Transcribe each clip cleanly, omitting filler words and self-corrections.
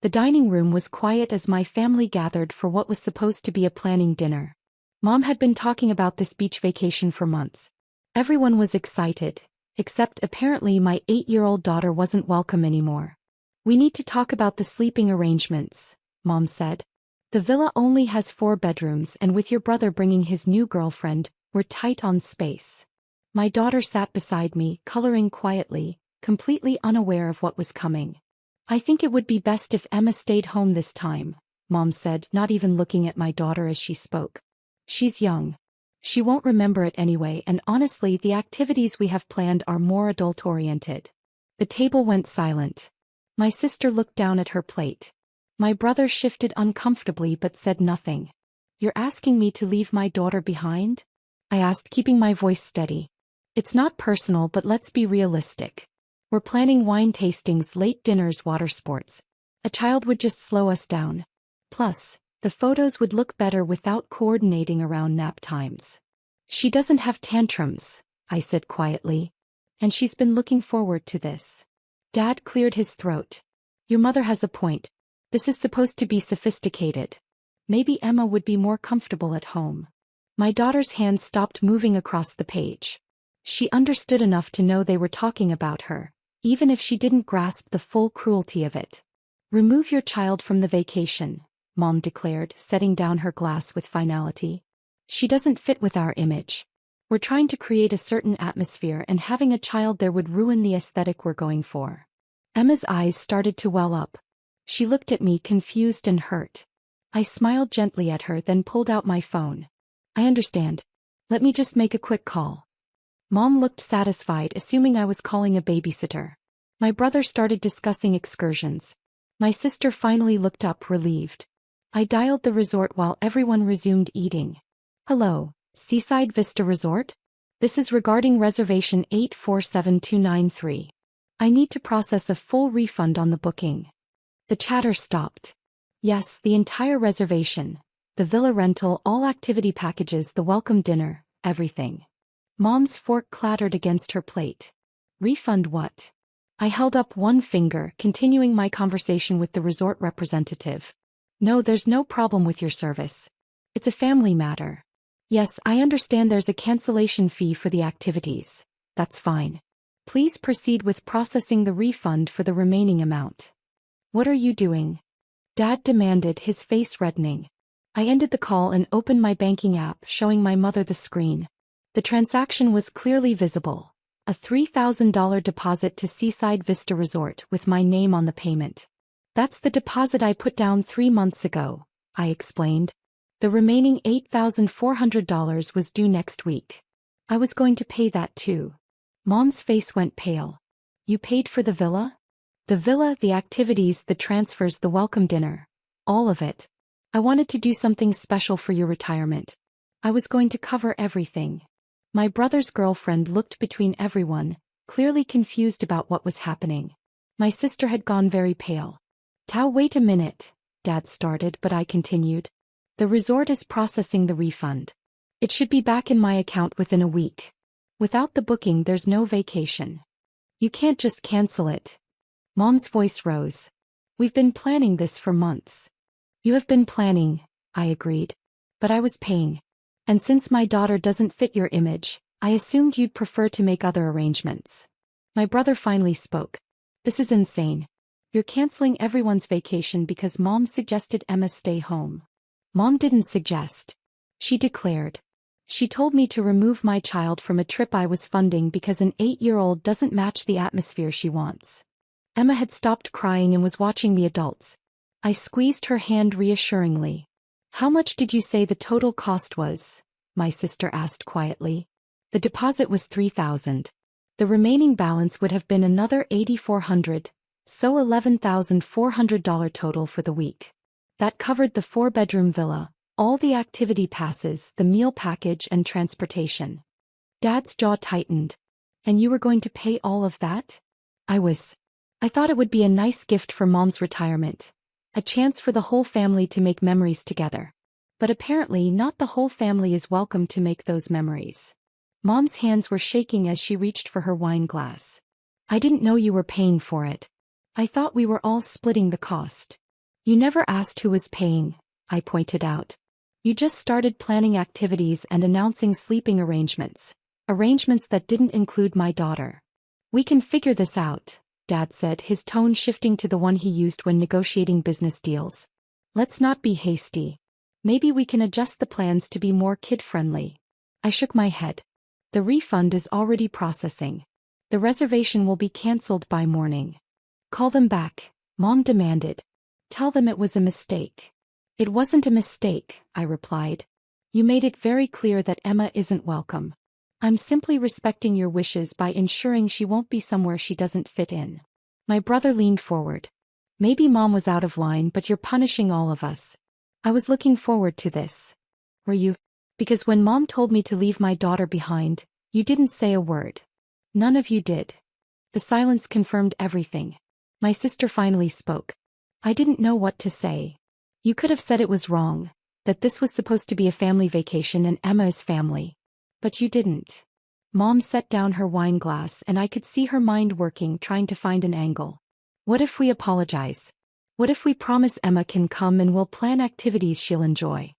The dining room was quiet as my family gathered for what was supposed to be a planning dinner. Mom had been talking about this beach vacation for months. Everyone was excited, except apparently my 8-year-old daughter wasn't welcome anymore. "We need to talk about the sleeping arrangements," Mom said. "The villa only has 4 bedrooms, and with your brother bringing his new girlfriend, we're tight on space." My daughter sat beside me, coloring quietly, completely unaware of what was coming. "I think it would be best if Emma stayed home this time," Mom said, not even looking at my daughter as she spoke. "She's young. She won't remember it anyway, and honestly the activities we have planned are more adult-oriented." The table went silent. My sister looked down at her plate. My brother shifted uncomfortably but said nothing. "You're asking me to leave my daughter behind?" I asked, keeping my voice steady. "It's not personal, but let's be realistic. We're planning wine tastings, late dinners, water sports. A child would just slow us down. Plus, the photos would look better without coordinating around nap times." "She doesn't have tantrums," I said quietly. "And she's been looking forward to this." Dad cleared his throat. "Your mother has a point. This is supposed to be sophisticated. Maybe Emma would be more comfortable at home." My daughter's hand stopped moving across the page. She understood enough to know they were talking about her, even if she didn't grasp the full cruelty of it. "Remove your child from the vacation," Mom declared, setting down her glass with finality. "She doesn't fit with our image. We're trying to create a certain atmosphere, and having a child there would ruin the aesthetic we're going for." Emma's eyes started to well up. She looked at me, confused and hurt. I smiled gently at her, then pulled out my phone. "I understand. Let me just make a quick call." Mom looked satisfied, assuming I was calling a babysitter. My brother started discussing excursions. My sister finally looked up, relieved. I dialed the resort while everyone resumed eating. "Hello, Seaside Vista Resort? This is regarding reservation 847293. I need to process a full refund on the booking." The chatter stopped. "Yes, the entire reservation. The villa rental, all activity packages, the welcome dinner, everything." Mom's fork clattered against her plate. "Refund what?" I held up one finger, continuing my conversation with the resort representative. "No, there's no problem with your service. It's a family matter. Yes, I understand there's a cancellation fee for the activities. That's fine. Please proceed with processing the refund for the remaining amount." "What are you doing?" Dad demanded, his face reddening. I ended the call and opened my banking app, showing my mother the screen. The transaction was clearly visible. A $3,000 deposit to Seaside Vista Resort with my name on the payment. "That's the deposit I put down 3 months ago," I explained. "The remaining $8,400 was due next week. I was going to pay that too." Mom's face went pale. "You paid for the villa?" "The villa, the activities, the transfers, the welcome dinner. All of it. I wanted to do something special for your retirement. I was going to cover everything." My brother's girlfriend looked between everyone, clearly confused about what was happening. My sister had gone very pale. Wait a minute," Dad started, but I continued. "The resort is processing the refund. It should be back in my account within a week. Without the booking, there's no vacation. You can't just cancel it." Mom's voice rose. "We've been planning this for months." "You have been planning," I agreed. "But I was paying. And since my daughter doesn't fit your image, I assumed you'd prefer to make other arrangements." My brother finally spoke. "This is insane. You're canceling everyone's vacation because Mom suggested Emma stay home." "Mom didn't suggest. She declared. She told me to remove my child from a trip I was funding because an 8-year-old doesn't match the atmosphere she wants." Emma had stopped crying and was watching the adults. I squeezed her hand reassuringly. "How much did you say the total cost was?" my sister asked quietly. "The deposit was $3,000. The remaining balance would have been another $8,400, so $11,400 total for the week. That covered the 4-bedroom villa, all the activity passes, the meal package and transportation." Dad's jaw tightened. "And you were going to pay all of that?" I thought it would be a nice gift for Mom's retirement. A chance for the whole family to make memories together. But apparently not the whole family is welcome to make those memories. Mom's hands were shaking as she reached for her wine glass. "I didn't know you were paying for it. I thought we were all splitting the cost." You never asked who was paying, I pointed out. You just started planning activities and announcing sleeping arrangements. Arrangements that didn't include my daughter. We can figure this out, Dad said, his tone shifting to the one he used when negotiating business deals. Let's not be hasty. Maybe we can adjust the plans to be more kid-friendly. I shook my head. The refund is already processing. The reservation will be cancelled by morning. Call them back, Mom demanded. Tell them it was a mistake. It wasn't a mistake, I replied. You made it very clear that Emma isn't welcome. I'm simply respecting your wishes by ensuring she won't be somewhere she doesn't fit in. My brother leaned forward. Maybe Mom was out of line, but you're punishing all of us. I was looking forward to this. Were you? Because when Mom told me to leave my daughter behind, you didn't say a word. None of you did. The silence confirmed everything. My sister finally spoke. I didn't know what to say. You could have said it was wrong, that this was supposed to be a family vacation and Emma is family. But you didn't. Mom set down her wine glass and I could see her mind working, trying to find an angle. What if we apologize? What if we promise Emma can come and we'll plan activities she'll enjoy?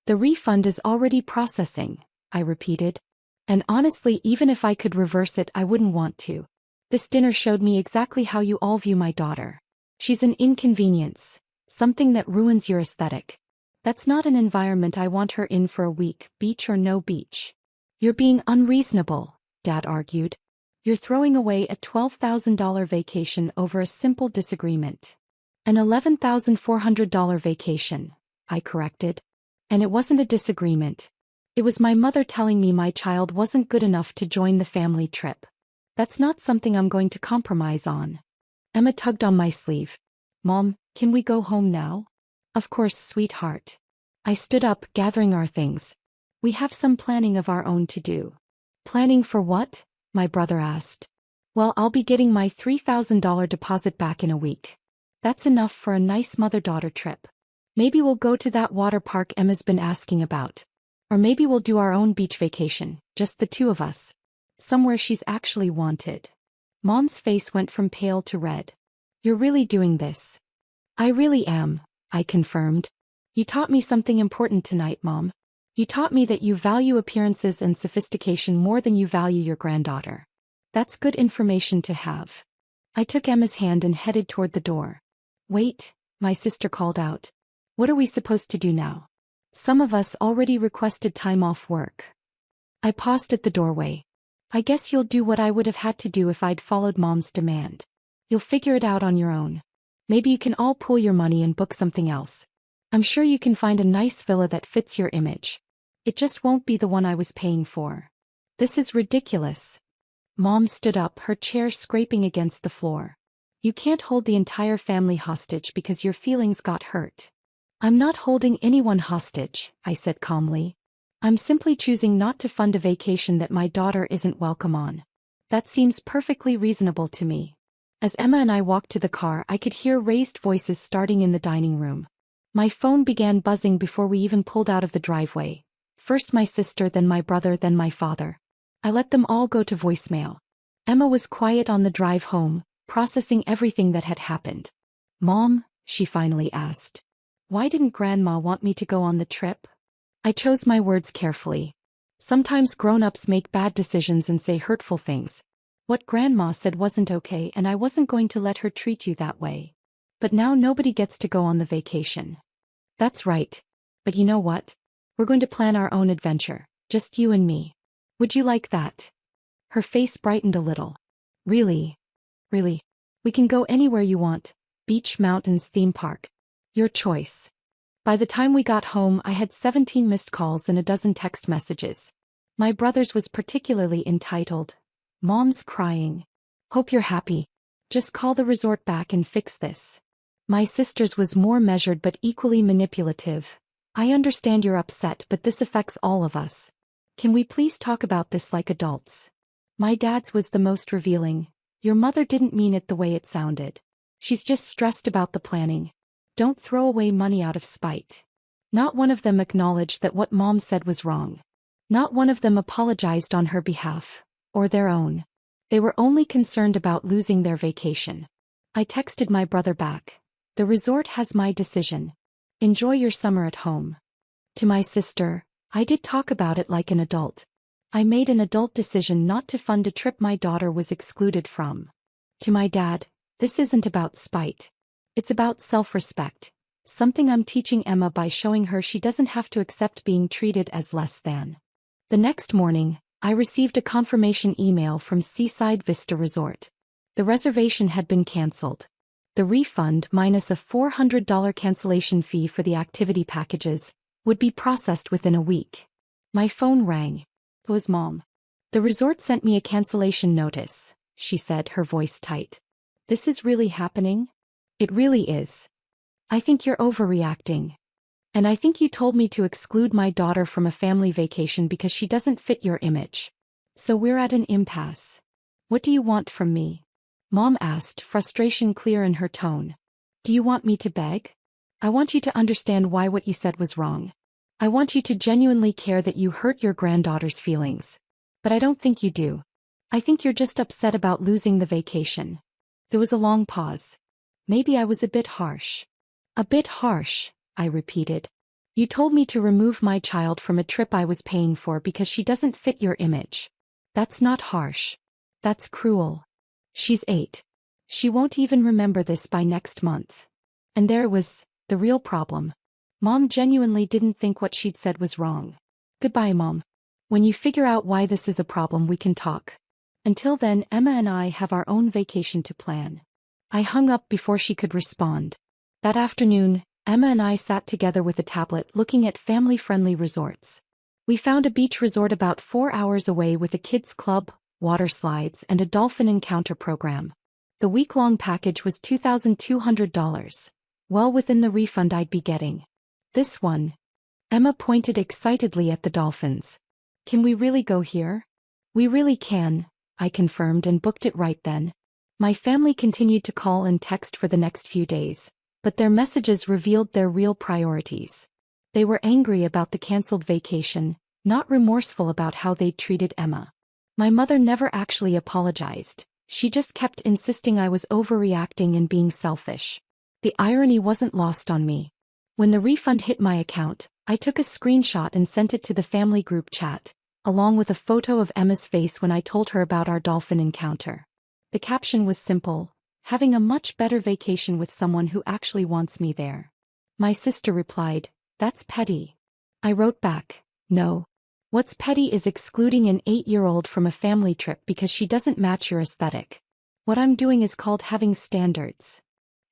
The refund is already processing, I repeated. And honestly, even if I could reverse it, I wouldn't want to. This dinner showed me exactly how you all view my daughter. She's an inconvenience, something that ruins your aesthetic. That's not an environment I want her in for a week, beach or no beach. You're being unreasonable, Dad argued. You're throwing away a $12,000 vacation over a simple disagreement. An $11,400 vacation, I corrected. And it wasn't a disagreement. It was my mother telling me my child wasn't good enough to join the family trip. That's not something I'm going to compromise on. Emma tugged on my sleeve. Mom, can we go home now? Of course, sweetheart. I stood up, gathering our things. We have some planning of our own to do. Planning for what? My brother asked. Well, I'll be getting my $3,000 deposit back in a week. That's enough for a nice mother-daughter trip. Maybe we'll go to that water park Emma's been asking about. Or maybe we'll do our own beach vacation, just the two of us. Somewhere she's actually wanted. Mom's face went from pale to red. You're really doing this? I really am, I confirmed. You taught me something important tonight, Mom. You taught me that you value appearances and sophistication more than you value your granddaughter. That's good information to have. I took Emma's hand and headed toward the door. Wait, my sister called out. What are we supposed to do now? Some of us already requested time off work. I paused at the doorway. I guess you'll do what I would have had to do if I'd followed Mom's demand. You'll figure it out on your own. Maybe you can all pool your money and book something else. I'm sure you can find a nice villa that fits your image. It just won't be the one I was paying for. This is ridiculous. Mom stood up, her chair scraping against the floor. You can't hold the entire family hostage because your feelings got hurt. I'm not holding anyone hostage, I said calmly. I'm simply choosing not to fund a vacation that my daughter isn't welcome on. That seems perfectly reasonable to me. As Emma and I walked to the car, I could hear raised voices starting in the dining room. My phone began buzzing before we even pulled out of the driveway. First my sister, then my brother, then my father. I let them all go to voicemail. Emma was quiet on the drive home, processing everything that had happened. Mom, she finally asked. Why didn't Grandma want me to go on the trip? I chose my words carefully. Sometimes grown-ups make bad decisions and say hurtful things. What Grandma said wasn't okay, and I wasn't going to let her treat you that way. But now nobody gets to go on the vacation. That's right. But you know what? We're going to plan our own adventure, just you and me. Would you like that? Her face brightened a little. Really? Really? We can go anywhere you want. Beach, mountains, theme park. Your choice. By the time we got home, I had 17 missed calls and a dozen text messages. My brother's was particularly entitled, Mom's crying. Hope you're happy. Just call the resort back and fix this. My sister's was more measured but equally manipulative. I understand you're upset, but this affects all of us. Can we please talk about this like adults? My dad's was the most revealing. Your mother didn't mean it the way it sounded. She's just stressed about the planning. Don't throw away money out of spite. Not one of them acknowledged that what Mom said was wrong. Not one of them apologized on her behalf, or their own. They were only concerned about losing their vacation. I texted my brother back. The resort has my decision. Enjoy your summer at home. To my sister, I did talk about it like an adult. I made an adult decision not to fund a trip my daughter was excluded from. To my dad, this isn't about spite. It's about self-respect. Something I'm teaching Emma by showing her she doesn't have to accept being treated as less than. The next morning, I received a confirmation email from Seaside Vista Resort. The reservation had been canceled. The refund minus a $400 cancellation fee for the activity packages would be processed within a week. My phone rang. It was Mom. The resort sent me a cancellation notice, she said, her voice tight. This is really happening? It really is. I think you're overreacting. And I think you told me to exclude my daughter from a family vacation because she doesn't fit your image. So we're at an impasse. What do you want from me? Mom asked, frustration clear in her tone. Do you want me to beg? I want you to understand why what you said was wrong. I want you to genuinely care that you hurt your granddaughter's feelings. But I don't think you do. I think you're just upset about losing the vacation. There was a long pause. Maybe I was a bit harsh. A bit harsh, I repeated. You told me to remove my child from a trip I was paying for because she doesn't fit your image. That's not harsh. That's cruel. She's 8. She won't even remember this by next month. And there was the real problem. Mom genuinely didn't think what she'd said was wrong. Goodbye, Mom. When you figure out why this is a problem, we can talk. Until then, Emma and I have our own vacation to plan. I hung up before she could respond. That afternoon, Emma and I sat together with a tablet looking at family-friendly resorts. We found a beach resort about 4 hours away with a kids' club, water slides, and a dolphin encounter program. The week-long package was $2,200, well within the refund I'd be getting. This one. Emma pointed excitedly at the dolphins. Can we really go here? We really can, I confirmed and booked it right then. My family continued to call and text for the next few days, but their messages revealed their real priorities. They were angry about the canceled vacation, not remorseful about how they'd treated Emma. My mother never actually apologized. She just kept insisting I was overreacting and being selfish. The irony wasn't lost on me. When the refund hit my account, I took a screenshot and sent it to the family group chat, along with a photo of Emma's face when I told her about our dolphin encounter. The caption was simple: having a much better vacation with someone who actually wants me there. My sister replied, "That's petty." I wrote back, "No. What's petty is excluding an 8-year-old from a family trip because she doesn't match your aesthetic. What I'm doing is called having standards."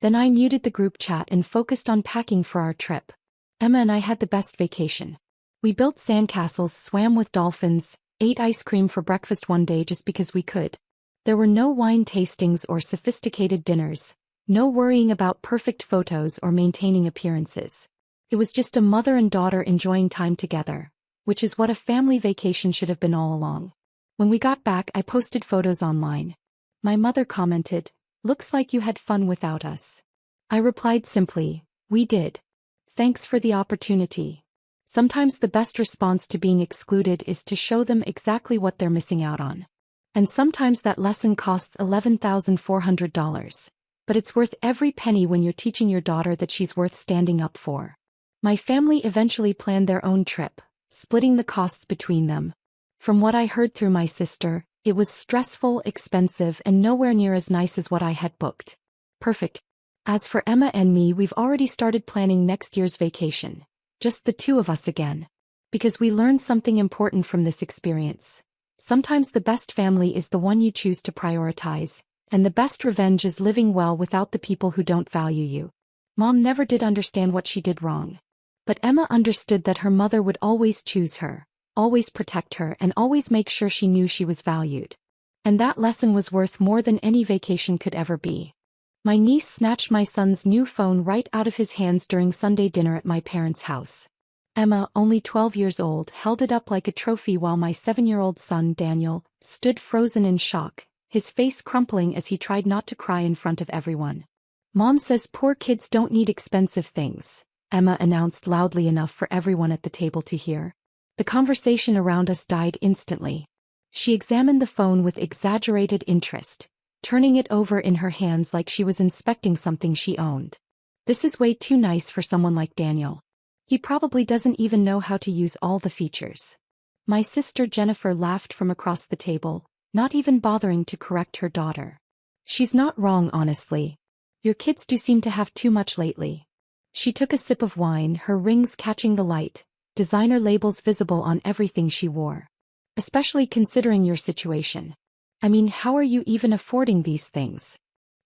Then I muted the group chat and focused on packing for our trip. Emma and I had the best vacation. We built sandcastles, swam with dolphins, ate ice cream for breakfast one day just because we could. There were no wine tastings or sophisticated dinners, no worrying about perfect photos or maintaining appearances. It was just a mother and daughter enjoying time together, which is what a family vacation should have been all along. When we got back, I posted photos online. My mother commented, "Looks like you had fun without us." I replied simply, "We did. Thanks for the opportunity." Sometimes the best response to being excluded is to show them exactly what they're missing out on. And sometimes that lesson costs $11,400. But it's worth every penny when you're teaching your daughter that she's worth standing up for. My family eventually planned their own trip, splitting the costs between them. From what I heard through my sister, it was stressful, expensive, and nowhere near as nice as what I had booked. Perfect. As for Emma and me, we've already started planning next year's vacation. Just the two of us again. Because we learned something important from this experience. Sometimes the best family is the one you choose to prioritize, and the best revenge is living well without the people who don't value you. Mom never did understand what she did wrong. But Emma understood that her mother would always choose her, always protect her, and always make sure she knew she was valued. And that lesson was worth more than any vacation could ever be. My niece snatched my son's new phone right out of his hands during Sunday dinner at my parents' house. Emma, only 12 years old, held it up like a trophy while my 7-year-old son, Daniel, stood frozen in shock, his face crumpling as he tried not to cry in front of everyone. "Mom says poor kids don't need expensive things," Emma announced loudly enough for everyone at the table to hear. The conversation around us died instantly. She examined the phone with exaggerated interest, turning it over in her hands like she was inspecting something she owned. This is way too nice for someone like Daniel. He probably doesn't even know how to use all the features. My sister Jennifer laughed from across the table, not even bothering to correct her daughter. She's not wrong, honestly. Your kids do seem to have too much lately. She took a sip of wine, her rings catching the light, designer labels visible on everything she wore. Especially considering your situation. I mean, how are you even affording these things?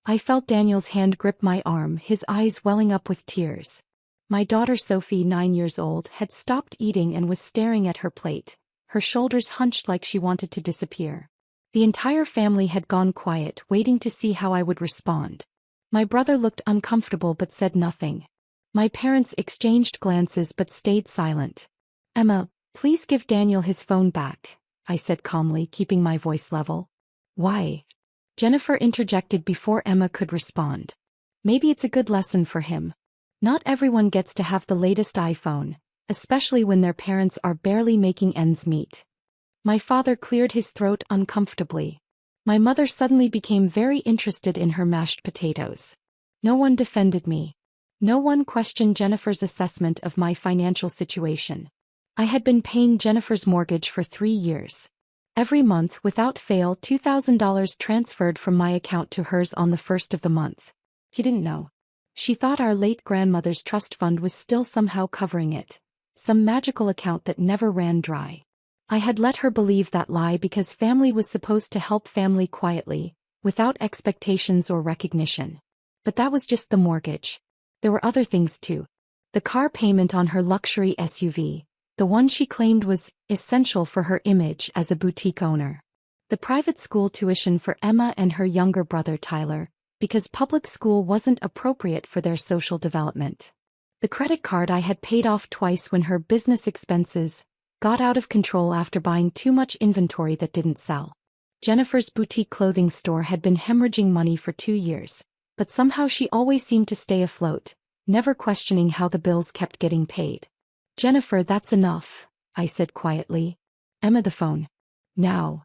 I felt Daniel's hand grip my arm, his eyes welling up with tears. My daughter Sophie, 9 years old, had stopped eating and was staring at her plate, her shoulders hunched like she wanted to disappear. The entire family had gone quiet, waiting to see how I would respond. My brother looked uncomfortable but said nothing. My parents exchanged glances but stayed silent. Emma, please give Daniel his phone back, I said calmly, keeping my voice level. Why? Jennifer interjected before Emma could respond. Maybe it's a good lesson for him. Not everyone gets to have the latest iPhone, especially when their parents are barely making ends meet. My father cleared his throat uncomfortably. My mother suddenly became very interested in her mashed potatoes. No one defended me. No one questioned Jennifer's assessment of my financial situation. I had been paying Jennifer's mortgage for 3 years. Every month, without fail, $2,000 transferred from my account to hers on the first of the month. He didn't know. She thought our late grandmother's trust fund was still somehow covering it. Some magical account that never ran dry. I had let her believe that lie because family was supposed to help family quietly, without expectations or recognition. But that was just the mortgage. There were other things too. The car payment on her luxury SUV, the one she claimed was essential for her image as a boutique owner. The private school tuition for Emma and her younger brother Tyler, because public school wasn't appropriate for their social development. The credit card I had paid off twice when her business expenses got out of control after buying too much inventory that didn't sell. Jennifer's boutique clothing store had been hemorrhaging money for 2 years, but somehow she always seemed to stay afloat, never questioning how the bills kept getting paid. Jennifer, that's enough, I said quietly. Emma, the phone. Now.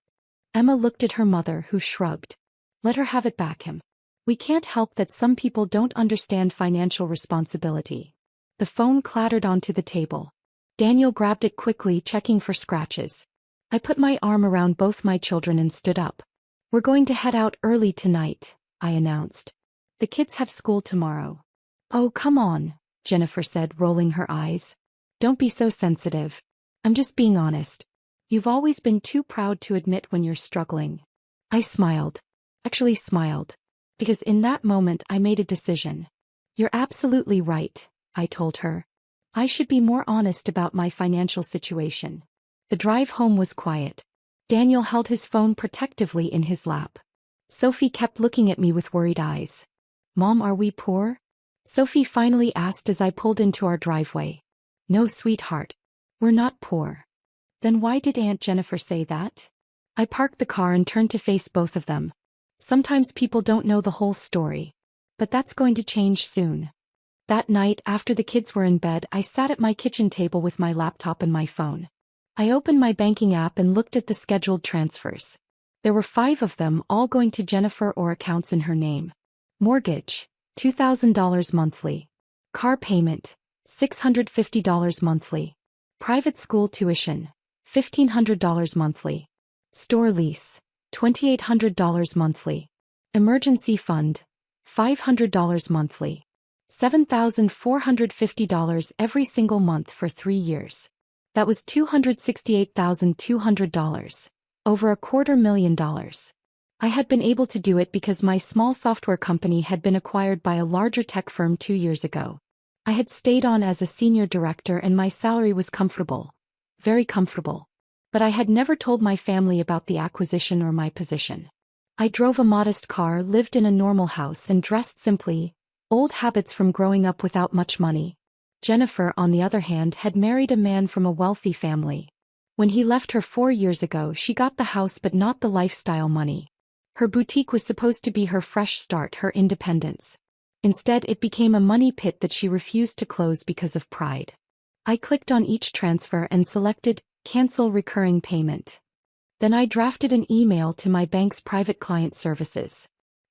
Emma looked at her mother, who shrugged. Let her have it back, him. We can't help that some people don't understand financial responsibility. The phone clattered onto the table. Daniel grabbed it quickly, checking for scratches. I put my arm around both my children and stood up. We're going to head out early tonight, I announced. The kids have school tomorrow. Oh, come on, Jennifer said, rolling her eyes. Don't be so sensitive. I'm just being honest. You've always been too proud to admit when you're struggling. I smiled. Actually smiled. Because in that moment I made a decision. You're absolutely right, I told her. I should be more honest about my financial situation. The drive home was quiet. Daniel held his phone protectively in his lap. Sophie kept looking at me with worried eyes. Mom, are we poor? Sophie finally asked as I pulled into our driveway. No, sweetheart. We're not poor. Then why did Aunt Jennifer say that? I parked the car and turned to face both of them. Sometimes people don't know the whole story. But that's going to change soon. That night, after the kids were in bed, I sat at my kitchen table with my laptop and my phone. I opened my banking app and looked at the scheduled transfers. There were 5 of them, all going to Jennifer or accounts in her name. Mortgage, $2,000 monthly. Car payment, $650 monthly. Private school tuition, $1,500 monthly. Store lease, $2,800 monthly. Emergency fund, $500 monthly. $7,450 every single month for 3 years. That was $268,200. Over $250,000. I had been able to do it because my small software company had been acquired by a larger tech firm 2 years ago. I had stayed on as a senior director and my salary was comfortable. Very comfortable. But I had never told my family about the acquisition or my position. I drove a modest car, lived in a normal house, and dressed simply. Old habits from growing up without much money. Jennifer, on the other hand, had married a man from a wealthy family. When he left her 4 years ago, she got the house but not the lifestyle money. Her boutique was supposed to be her fresh start, her independence. Instead, it became a money pit that she refused to close because of pride. I clicked on each transfer and selected Cancel Recurring Payment. Then I drafted an email to my bank's private client services.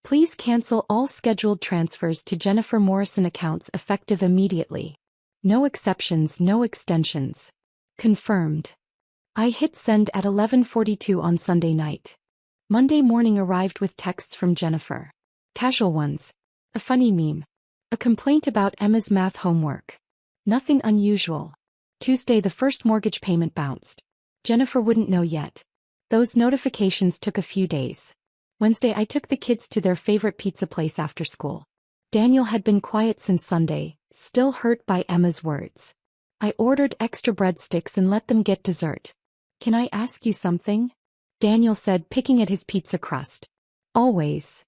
Please cancel all scheduled transfers to Jennifer Morrison accounts effective immediately. No exceptions, no extensions. Confirmed. I hit send at 11:42 on Sunday night. Monday morning arrived with texts from Jennifer. Casual ones. A funny meme. A complaint about Emma's math homework. Nothing unusual. Tuesday the first mortgage payment bounced. Jennifer wouldn't know yet. Those notifications took a few days. Wednesday I took the kids to their favorite pizza place after school. Daniel had been quiet since Sunday, still hurt by Emma's words. I ordered extra breadsticks and let them get dessert. Can I ask you something? Daniel said, picking at his pizza crust. Always.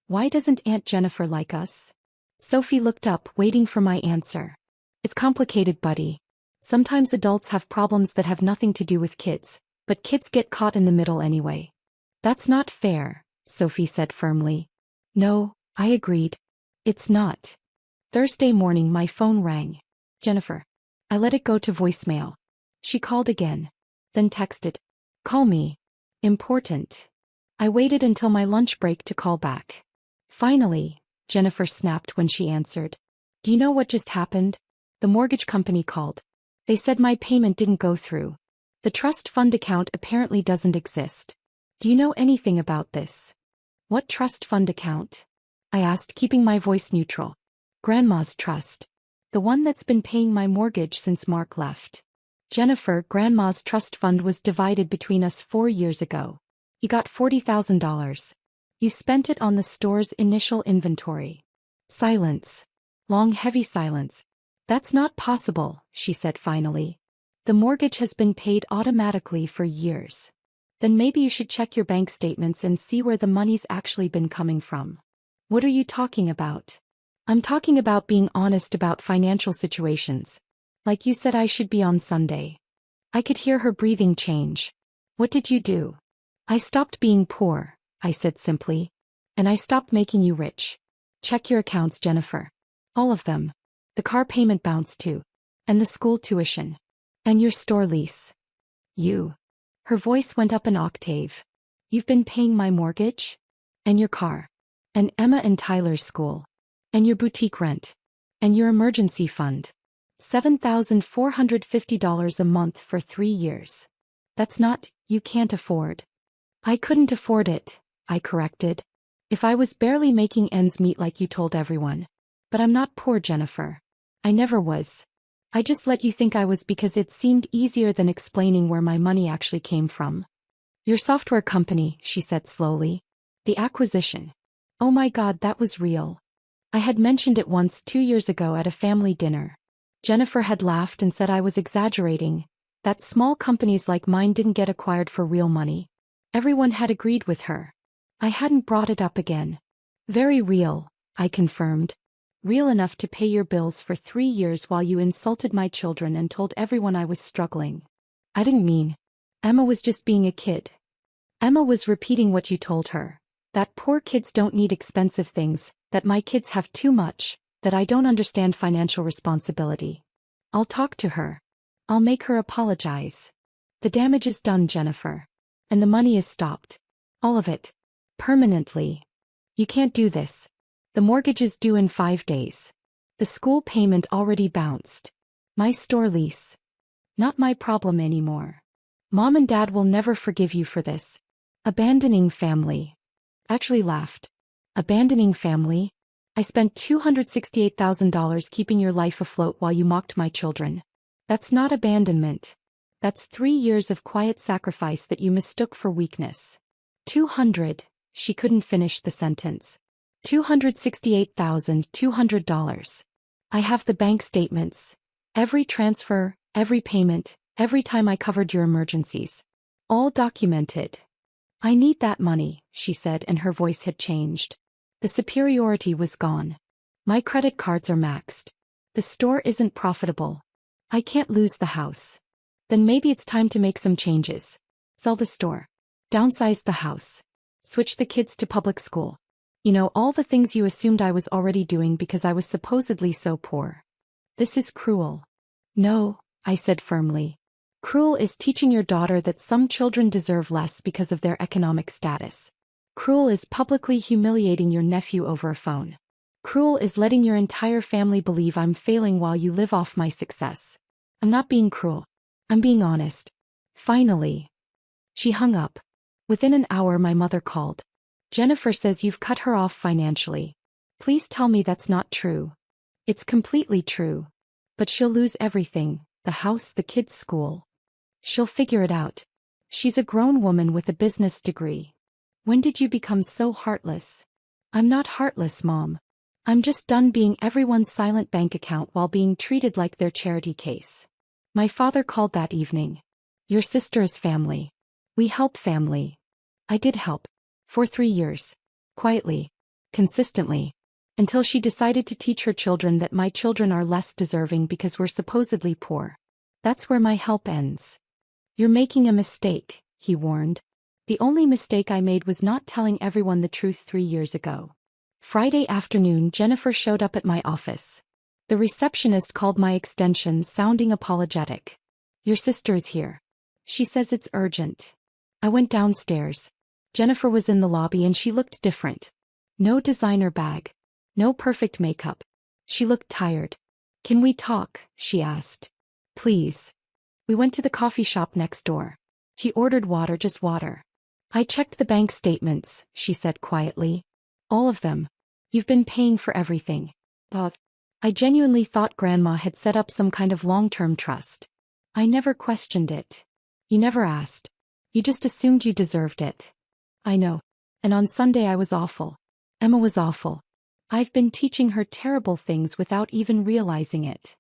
Why doesn't Aunt Jennifer like us? Sophie looked up, waiting for my answer. It's complicated, buddy. Sometimes adults have problems that have nothing to do with kids, but kids get caught in the middle anyway. That's not fair, Sophie said firmly. No, I agreed. It's not. Thursday morning my phone rang. Jennifer. I let it go to voicemail. She called again. Then texted. Call me. Important. I waited until my lunch break to call back. Finally, Jennifer snapped when she answered. Do you know what just happened? The mortgage company called. They said my payment didn't go through. The trust fund account apparently doesn't exist. Do you know anything about this? What trust fund account? I asked, keeping my voice neutral. Grandma's trust. The one that's been paying my mortgage since Mark left. Jennifer, Grandma's trust fund was divided between us 4 years ago. You got $40,000. You spent it on the store's initial inventory. Silence. Long, heavy silence. That's not possible, she said finally. The mortgage has been paid automatically for years. Then maybe you should check your bank statements and see where the money's actually been coming from. What are you talking about? I'm talking about being honest about financial situations. Like you said I should be on Sunday. I could hear her breathing change. What did you do? I stopped being poor, I said simply. And I stopped making you rich. Check your accounts, Jennifer. All of them. The car payment bounced too. And the school tuition. And your store lease. You. Her voice went up an octave. You've been paying my mortgage? And your car. And Emma and Tyler's school. And your boutique rent. And your emergency fund. $7,450 a month for 3 years. That's not, you can't afford. I couldn't afford it, I corrected. If I was barely making ends meet like you told everyone. But I'm not poor, Jennifer. I never was. I just let you think I was because it seemed easier than explaining where my money actually came from. Your software company, she said slowly. The acquisition. Oh my God, that was real. I had mentioned it once 2 years ago at a family dinner. Jennifer had laughed and said I was exaggerating, that small companies like mine didn't get acquired for real money. Everyone had agreed with her. I hadn't brought it up again. Very real, I confirmed. Real enough to pay your bills for 3 years while you insulted my children and told everyone I was struggling. I didn't mean. Emma was just being a kid. Emma was repeating what you told her. That poor kids don't need expensive things, that my kids have too much, that I don't understand financial responsibility. I'll talk to her. I'll make her apologize. The damage is done, Jennifer. And the money is stopped. All of it. Permanently. You can't do this. The mortgage is due in 5 days. The school payment already bounced. My store lease. Not my problem anymore. Mom and Dad will never forgive you for this. Abandoning family. Actually laughed. Abandoning family? I spent $268,000 keeping your life afloat while you mocked my children. That's not abandonment. That's 3 years of quiet sacrifice that you mistook for weakness. 200. She couldn't finish the sentence. $268,200. I have the bank statements. Every transfer, every payment, every time I covered your emergencies. All documented. I need that money, she said, and her voice had changed. The superiority was gone. My credit cards are maxed. The store isn't profitable. I can't lose the house. Then maybe it's time to make some changes. Sell the store. Downsize the house. Switch the kids to public school. You know, all the things you assumed I was already doing because I was supposedly so poor. This is cruel. No, I said firmly. Cruel is teaching your daughter that some children deserve less because of their economic status. Cruel is publicly humiliating your nephew over a phone. Cruel is letting your entire family believe I'm failing while you live off my success. I'm not being cruel. I'm being honest. Finally. She hung up. Within an hour my mother called. Jennifer says you've cut her off financially. Please tell me that's not true. It's completely true. But she'll lose everything, the house, the kids' school. She'll figure it out. She's a grown woman with a business degree. When did you become so heartless? I'm not heartless, Mom. I'm just done being everyone's silent bank account while being treated like their charity case. My father called that evening. Your sister is family. We help family. I did help. For 3 years. Quietly. Consistently. Until she decided to teach her children that my children are less deserving because we're supposedly poor. That's where my help ends. You're making a mistake, he warned. The only mistake I made was not telling everyone the truth 3 years ago. Friday afternoon, Jennifer showed up at my office. The receptionist called my extension, sounding apologetic. Your sister is here. She says it's urgent. I went downstairs. Jennifer was in the lobby and she looked different. No designer bag. No perfect makeup. She looked tired. Can we talk? She asked. Please. We went to the coffee shop next door. She ordered water, just water. I checked the bank statements, she said quietly. All of them. You've been paying for everything. But I genuinely thought Grandma had set up some kind of long-term trust. I never questioned it. You never asked. You just assumed you deserved it. I know. And on Sunday I was awful. Emma was awful. I've been teaching her terrible things without even realizing it.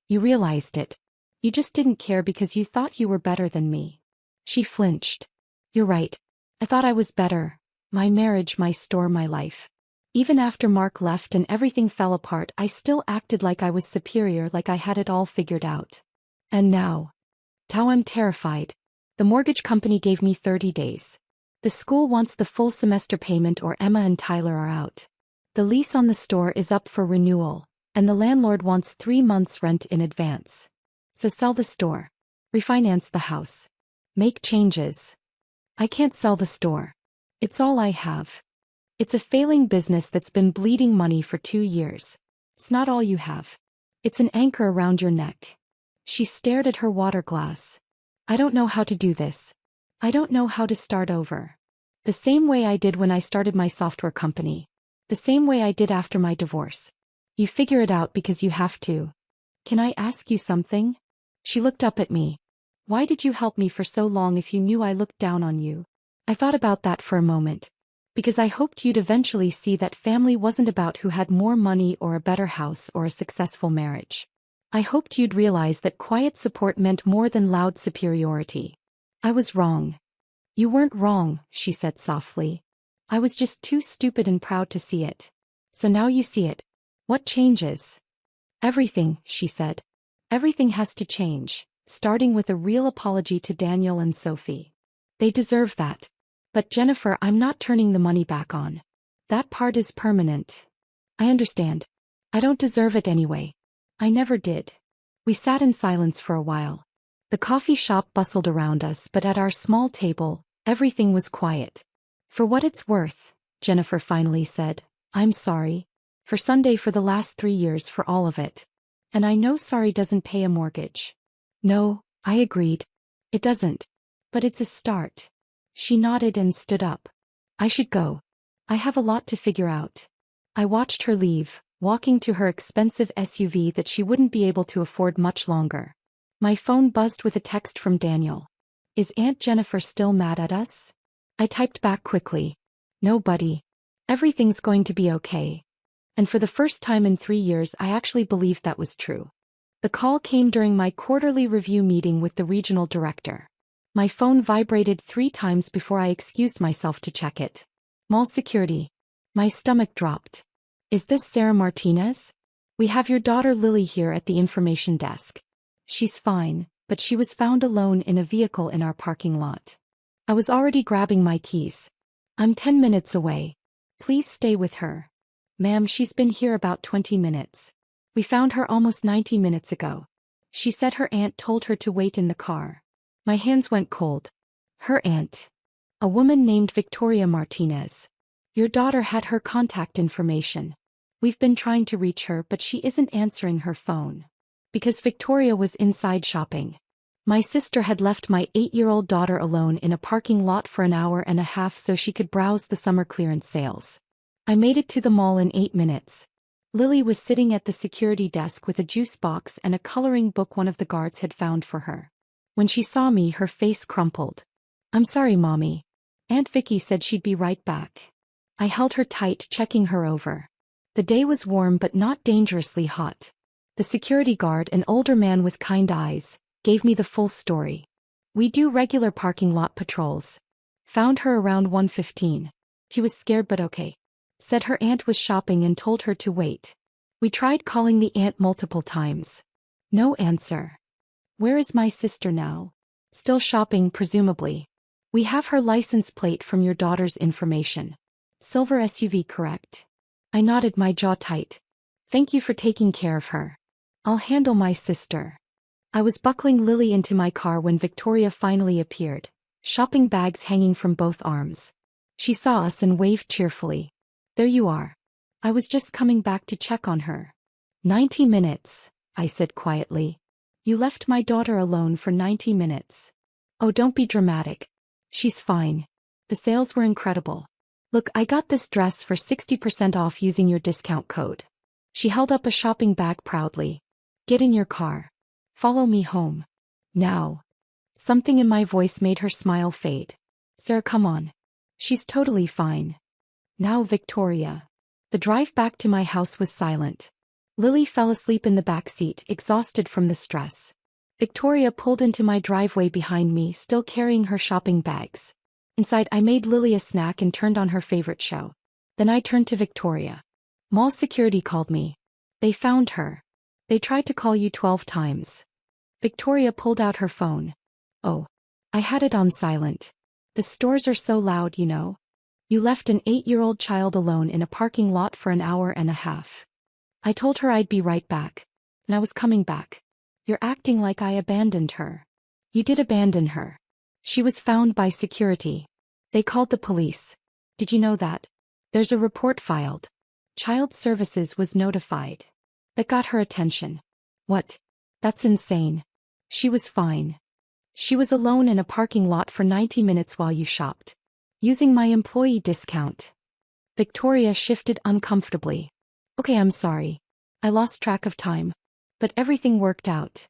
You realized it. You just didn't care because you thought you were better than me. She flinched. You're right. I thought I was better. My marriage, my store, my life. Even after Mark left and everything fell apart, I still acted like I was superior, like I had it all figured out. And now I'm terrified. The mortgage company gave me 30 days. The school wants the full semester payment or Emma and Tyler are out. The lease on the store is up for renewal, and the landlord wants 3 months' rent in advance. So sell the store. Refinance the house. Make changes. I can't sell the store. It's all I have. It's a failing business that's been bleeding money for 2 years. It's not all you have. It's an anchor around your neck. She stared at her water glass. I don't know how to do this. I don't know how to start over. The same way I did when I started my software company. The same way I did after my divorce. You figure it out because you have to. Can I ask you something? She looked up at me. Why did you help me for so long if you knew I looked down on you? I thought about that for a moment. Because I hoped you'd eventually see that family wasn't about who had more money or a better house or a successful marriage. I hoped you'd realize that quiet support meant more than loud superiority. I was wrong. You weren't wrong, she said softly. I was just too stupid and proud to see it. So now you see it. What changes? Everything, she said. Everything has to change, starting with a real apology to Daniel and Sophie. They deserve that. But Jennifer, I'm not turning the money back on. That part is permanent. I understand. I don't deserve it anyway. I never did. We sat in silence for a while. The coffee shop bustled around us, but at our small table, everything was quiet. For what it's worth, Jennifer finally said, I'm sorry. For Sunday, for the last 3 years, for all of it. And I know sorry doesn't pay a mortgage. No, I agreed. It doesn't. But it's a start. She nodded and stood up. I should go. I have a lot to figure out. I watched her leave, walking to her expensive SUV that she wouldn't be able to afford much longer. My phone buzzed with a text from Daniel. Is Aunt Jennifer still mad at us? I typed back quickly. No, buddy. Everything's going to be okay. And for the first time in 3 years, I actually believed that was true. The call came during my quarterly review meeting with the regional director. My phone vibrated 3 times before I excused myself to check it. Mall security. My stomach dropped. Is this Sarah Martinez? We have your daughter Lily here at the information desk. She's fine, but she was found alone in a vehicle in our parking lot. I was already grabbing my keys. I'm 10 minutes away. Please stay with her. Ma'am, she's been here about 20 minutes. We found her almost 90 minutes ago. She said her aunt told her to wait in the car. My hands went cold. Her aunt. A woman named Victoria Martinez. Your daughter had her contact information. We've been trying to reach her, but she isn't answering her phone. Because Victoria was inside shopping. My sister had left my 8-year-old daughter alone in a parking lot for an hour and a half so she could browse the summer clearance sales. I made it to the mall in 8 minutes. Lily was sitting at the security desk with a juice box and a coloring book one of the guards had found for her. When she saw me, her face crumpled. "I'm sorry, Mommy. Aunt Vicky said she'd be right back." I held her tight, checking her over. The day was warm but not dangerously hot. The security guard, an older man with kind eyes, gave me the full story. "We do regular parking lot patrols. Found her around 1:15. She was scared but okay. Said her aunt was shopping and told her to wait. We tried calling the aunt multiple times. No answer. Where is my sister now? Still shopping, presumably. We have her license plate from your daughter's information. Silver SUV, correct?" I nodded, my jaw tight. "Thank you for taking care of her. I'll handle my sister." I was buckling Lily into my car when Victoria finally appeared, shopping bags hanging from both arms. She saw us and waved cheerfully. "There you are. I was just coming back to check on her." 90 minutes, I said quietly. "You left my daughter alone for 90 minutes. Oh, don't be dramatic. She's fine. The sales were incredible. Look, I got this dress for 60% off using your discount code." She held up a shopping bag proudly. "Get in your car. Follow me home. Now." Something in my voice made her smile fade. "Sir, come on. She's totally fine." Now, Victoria. The drive back to my house was silent. Lily fell asleep in the back seat, exhausted from the stress. Victoria pulled into my driveway behind me, still carrying her shopping bags. Inside, I made Lily a snack and turned on her favorite show. Then I turned to Victoria. "Mall security called me. They found her. They tried to call you 12 times. Victoria pulled out her phone. "Oh. I had it on silent. The stores are so loud, you know. You left an 8-year-old child alone in a parking lot for an hour and a half. I told her I'd be right back. And I was coming back. You're acting like I abandoned her." "You did abandon her. She was found by security. They called the police. Did you know that? There's a report filed. Child Services was notified. That got her attention." "What? That's insane. She was fine. She was alone in a parking lot for 90 minutes while you shopped. Using my employee discount." Victoria shifted uncomfortably. "Okay, I'm sorry. I lost track of time. But everything worked out."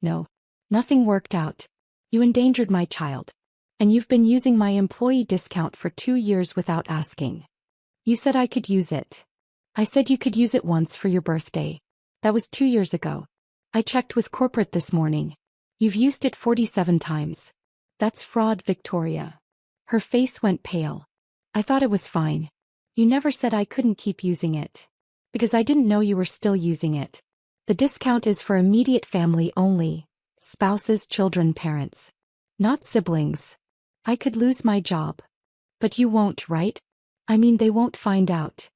"No. Nothing worked out. You endangered my child. And you've been using my employee discount for 2 years without asking. You said I could use it. I said you could use it once for your birthday. That was 2 years ago. I checked with corporate this morning. You've used it 47 times. That's fraud, Victoria." Her face went pale. "I thought it was fine. You never said I couldn't keep using it. Because I didn't know you were still using it. The discount is for immediate family only. Spouses, children, parents. Not siblings. I could lose my job. But you won't, right? I mean, they won't find out."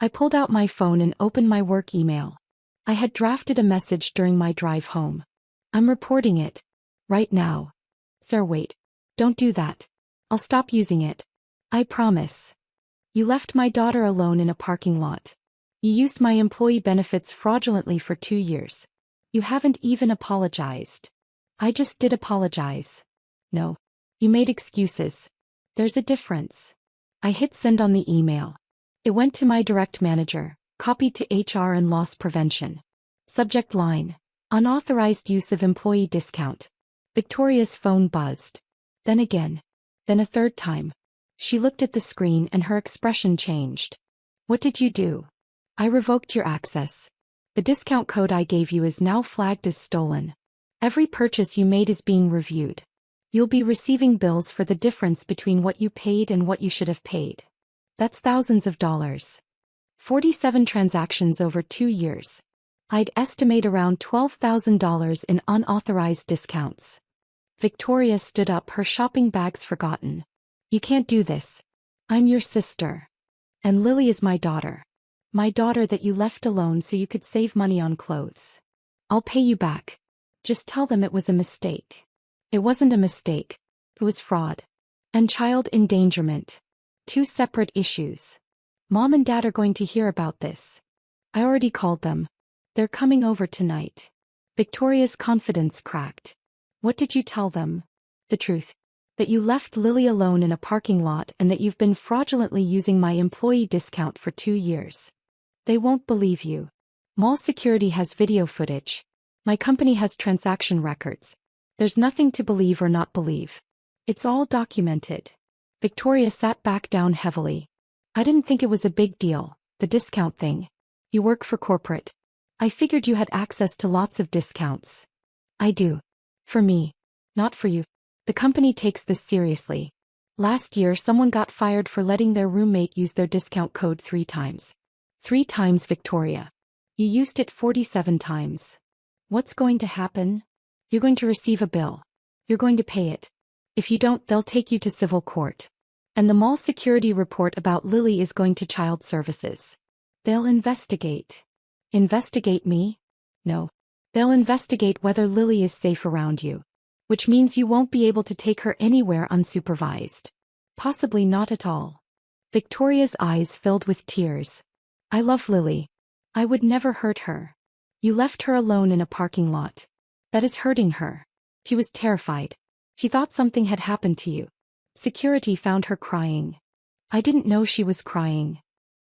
I pulled out my phone and opened my work email. I had drafted a message during my drive home. "I'm reporting it. Right now." "Sir, wait. Don't do that. I'll stop using it. I promise. You left my daughter alone in a parking lot. You used my employee benefits fraudulently for 2 years. You haven't even apologized." "I just did apologize." "No. You made excuses. There's a difference." I hit send on the email. It went to my direct manager, copied to HR and loss prevention. Subject line: unauthorized use of employee discount. Victoria's phone buzzed. Then again. Then a third time. She looked at the screen and her expression changed. "What did you do?" "I revoked your access. The discount code I gave you is now flagged as stolen. Every purchase you made is being reviewed. You'll be receiving bills for the difference between what you paid and what you should have paid. That's thousands of dollars. 47 transactions over 2 years. I'd estimate around $12,000 in unauthorized discounts." Victoria stood up, her shopping bags forgotten. "You can't do this. I'm your sister. And Lily is my daughter. My daughter that you left alone so you could save money on clothes. I'll pay you back. Just tell them it was a mistake." "It wasn't a mistake. It was fraud. And child endangerment. 2 separate issues." Mom and Dad are going to hear about this. I already called them. They're coming over tonight. Victoria's confidence cracked. What did you tell them? The truth. That you left Lily alone in a parking lot and that you've been fraudulently using my employee discount for 2 years. They won't believe you. Mall security has video footage. My company has transaction records. There's nothing to believe or not believe. It's all documented. Victoria sat back down heavily. I didn't think it was a big deal, the discount thing. You work for corporate. I figured you had access to lots of discounts. I do. For me. Not for you. The company takes this seriously. Last year someone got fired for letting their roommate use their discount code 3 times. 3 times, Victoria. You used it 47 times. What's going to happen? You're going to receive a bill. You're going to pay it. If you don't, they'll take you to civil court. And the mall security report about Lily is going to child services. They'll investigate. Investigate me? No. They'll investigate whether Lily is safe around you. Which means you won't be able to take her anywhere unsupervised. Possibly not at all. Victoria's eyes filled with tears. I love Lily. I would never hurt her. You left her alone in a parking lot. That is hurting her. She was terrified. She thought something had happened to you. Security found her crying. I didn't know she was crying.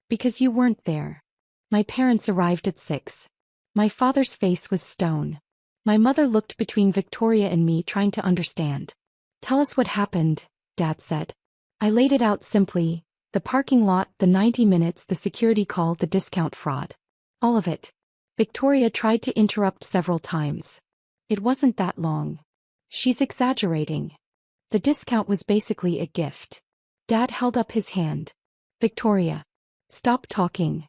Because you weren't there. My parents arrived at 6. My father's face was stone. My mother looked between Victoria and me trying to understand. Tell us what happened, Dad said. I laid it out simply. The parking lot, the 90 minutes, the security call, the discount fraud. All of it. Victoria tried to interrupt several times. It wasn't that long. She's exaggerating. The discount was basically a gift. Dad held up his hand. Victoria. Stop talking.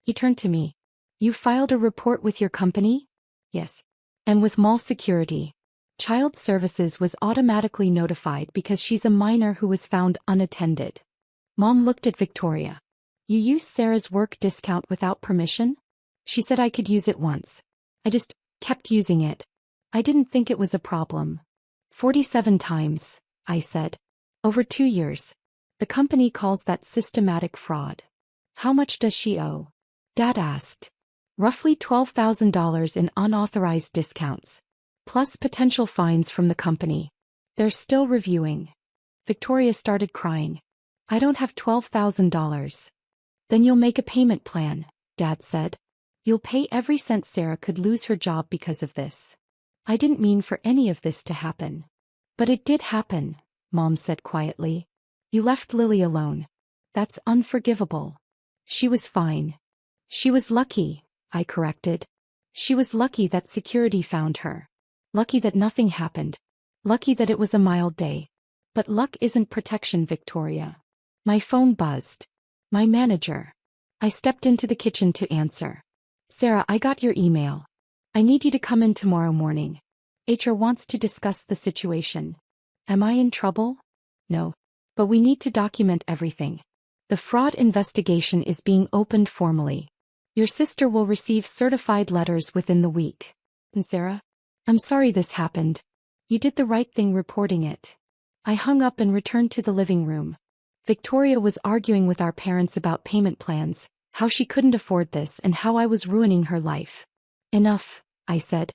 He turned to me. You filed a report with your company? Yes. And with mall security. Child services was automatically notified because she's a minor who was found unattended. Mom looked at Victoria. You used Sarah's work discount without permission? She said I could use it once. I just kept using it. I didn't think it was a problem. 47 times, I said. Over 2 years. The company calls that systematic fraud. How much does she owe? Dad asked. Roughly $12,000 in unauthorized discounts. Plus potential fines from the company. They're still reviewing. Victoria started crying. I don't have $12,000. Then you'll make a payment plan, Dad said. You'll pay every cent. Sarah could lose her job because of this. I didn't mean for any of this to happen. But it did happen, Mom said quietly. You left Lily alone. That's unforgivable. She was fine. She was lucky, I corrected. She was lucky that security found her. Lucky that nothing happened. Lucky that it was a mild day. But luck isn't protection, Victoria. My phone buzzed. My manager. I stepped into the kitchen to answer. Sarah, I got your email. I need you to come in tomorrow morning. HR wants to discuss the situation. Am I in trouble? No. But we need to document everything. The fraud investigation is being opened formally. Your sister will receive certified letters within the week. And Sarah? I'm sorry this happened. You did the right thing reporting it. I hung up and returned to the living room. Victoria was arguing with our parents about payment plans, how she couldn't afford this and how I was ruining her life. Enough, I said.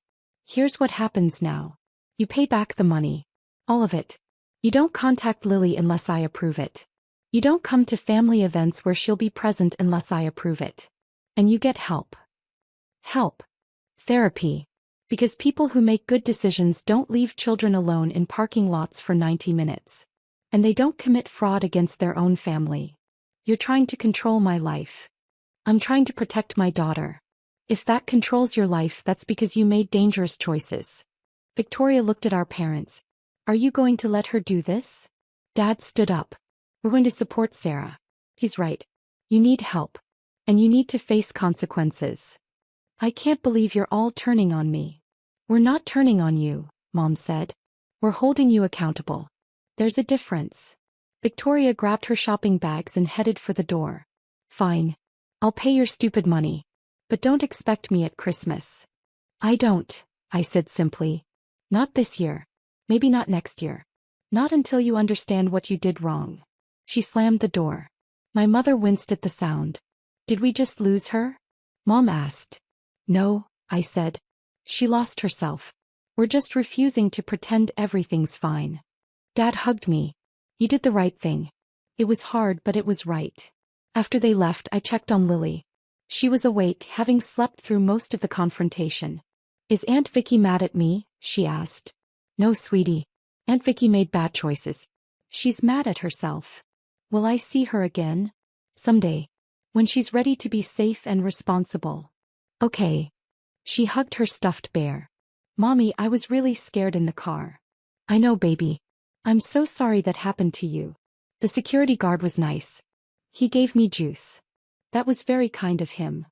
Here's what happens now. You pay back the money. All of it. You don't contact Lily unless I approve it. You don't come to family events where she'll be present unless I approve it. And you get help. Help. Therapy. Because people who make good decisions don't leave children alone in parking lots for 90 minutes. And they don't commit fraud against their own family. You're trying to control my life. I'm trying to protect my daughter. If that controls your life, that's because you made dangerous choices. Victoria looked at our parents. Are you going to let her do this? Dad stood up. We're going to support Sarah. He's right. You need help. And you need to face consequences. I can't believe you're all turning on me. We're not turning on you, Mom said. We're holding you accountable. There's a difference. Victoria grabbed her shopping bags and headed for the door. Fine. I'll pay your stupid money. But don't expect me at Christmas. I don't, I said simply. Not this year. Maybe not next year. Not until you understand what you did wrong. She slammed the door. My mother winced at the sound. Did we just lose her? Mom asked. No, I said. She lost herself. We're just refusing to pretend everything's fine. Dad hugged me. You did the right thing. It was hard, but it was right. After they left, I checked on Lily. She was awake, having slept through most of the confrontation. Is Aunt Vicky mad at me? She asked. No, sweetie. Aunt Vicky made bad choices. She's mad at herself. Will I see her again? Someday. When she's ready to be safe and responsible. Okay. She hugged her stuffed bear. Mommy, I was really scared in the car. I know, baby. I'm so sorry that happened to you. The security guard was nice. He gave me juice. That was very kind of him.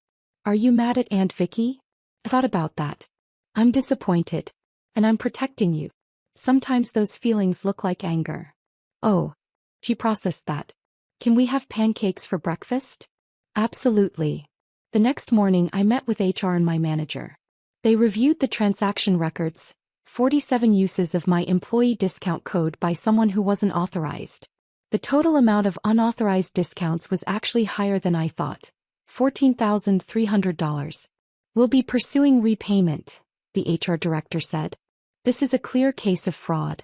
Are you mad at Aunt Vicky? I thought about that. I'm disappointed. And I'm protecting you. Sometimes those feelings look like anger. Oh. She processed that. Can we have pancakes for breakfast? Absolutely. The next morning I met with HR and my manager. They reviewed the transaction records, 47 uses of my employee discount code by someone who wasn't authorized. The total amount of unauthorized discounts was actually higher than I thought, $14,300. We'll be pursuing repayment, the HR director said. This is a clear case of fraud.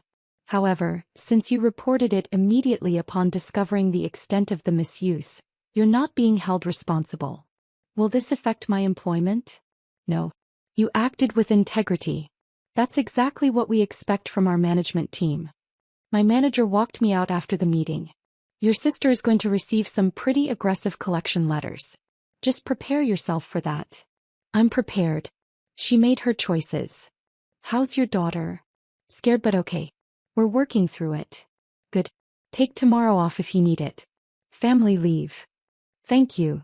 However, since you reported it immediately upon discovering the extent of the misuse, you're not being held responsible. Will this affect my employment? No. You acted with integrity. That's exactly what we expect from our management team. My manager walked me out after the meeting. Your sister is going to receive some pretty aggressive collection letters. Just prepare yourself for that. I'm prepared. She made her choices. How's your daughter? Scared but okay. We're working through it. Good. Take tomorrow off if you need it. Family leave. Thank you.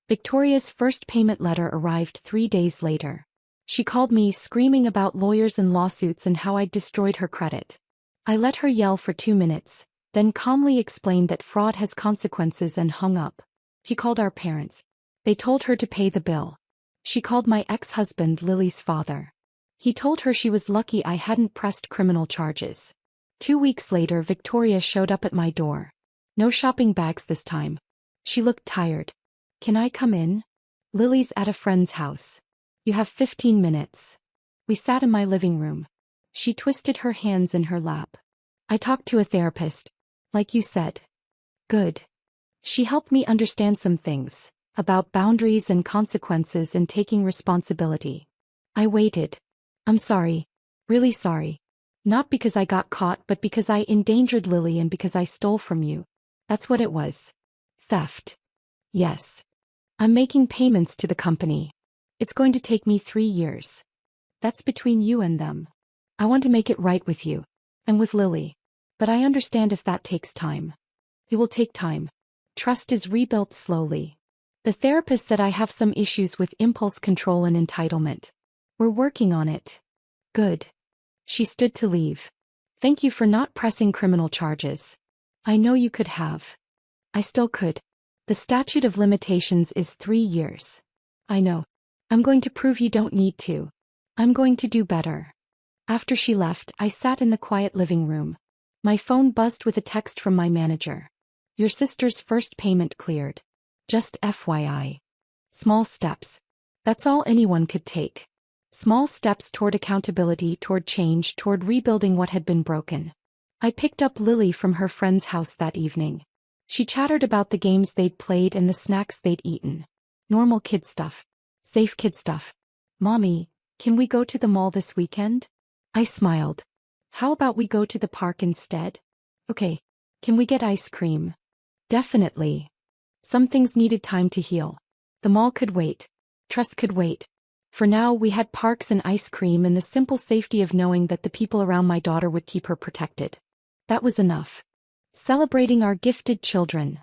Victoria's first payment letter arrived 3 days later. She called me screaming about lawyers and lawsuits and how I'd destroyed her credit. I let her yell for 2 minutes, then calmly explained that fraud has consequences and hung up. She called our parents. They told her to pay the bill. She called my ex-husband Lily's father. He told her she was lucky I hadn't pressed criminal charges. 2 weeks later, Victoria showed up at my door. No shopping bags this time. She looked tired. Can I come in? Lily's at a friend's house. You have 15 minutes. We sat in my living room. She twisted her hands in her lap. I talked to a therapist. Like you said. Good. She helped me understand some things, about boundaries and consequences and taking responsibility. I waited. I'm sorry. Really sorry. Not because I got caught, but because I endangered Lily and because I stole from you. That's what it was. Theft. Yes. I'm making payments to the company. It's going to take me 3 years. That's between you and them. I want to make it right with you. And with Lily. But I understand if that takes time. It will take time. Trust is rebuilt slowly. The therapist said I have some issues with impulse control and entitlement. We're working on it. Good. She stood to leave. Thank you for not pressing criminal charges. I know you could have. I still could. The statute of limitations is 3 years. I know. I'm going to prove you don't need to. I'm going to do better. After she left, I sat in the quiet living room. My phone buzzed with a text from my manager. Your sister's first payment cleared. Just FYI. Small steps. That's all anyone could take. Small steps toward accountability, toward change, toward rebuilding what had been broken. I picked up Lily from her friend's house that evening. She chattered about the games they'd played and the snacks they'd eaten. Normal kid stuff. Safe kid stuff. Mommy, can we go to the mall this weekend? I smiled. How about we go to the park instead? Okay. Can we get ice cream? Definitely. Some things needed time to heal. The mall could wait. Trust could wait. For now, we had parks and ice cream and the simple safety of knowing that the people around my daughter would keep her protected. That was enough. Celebrating our gifted children,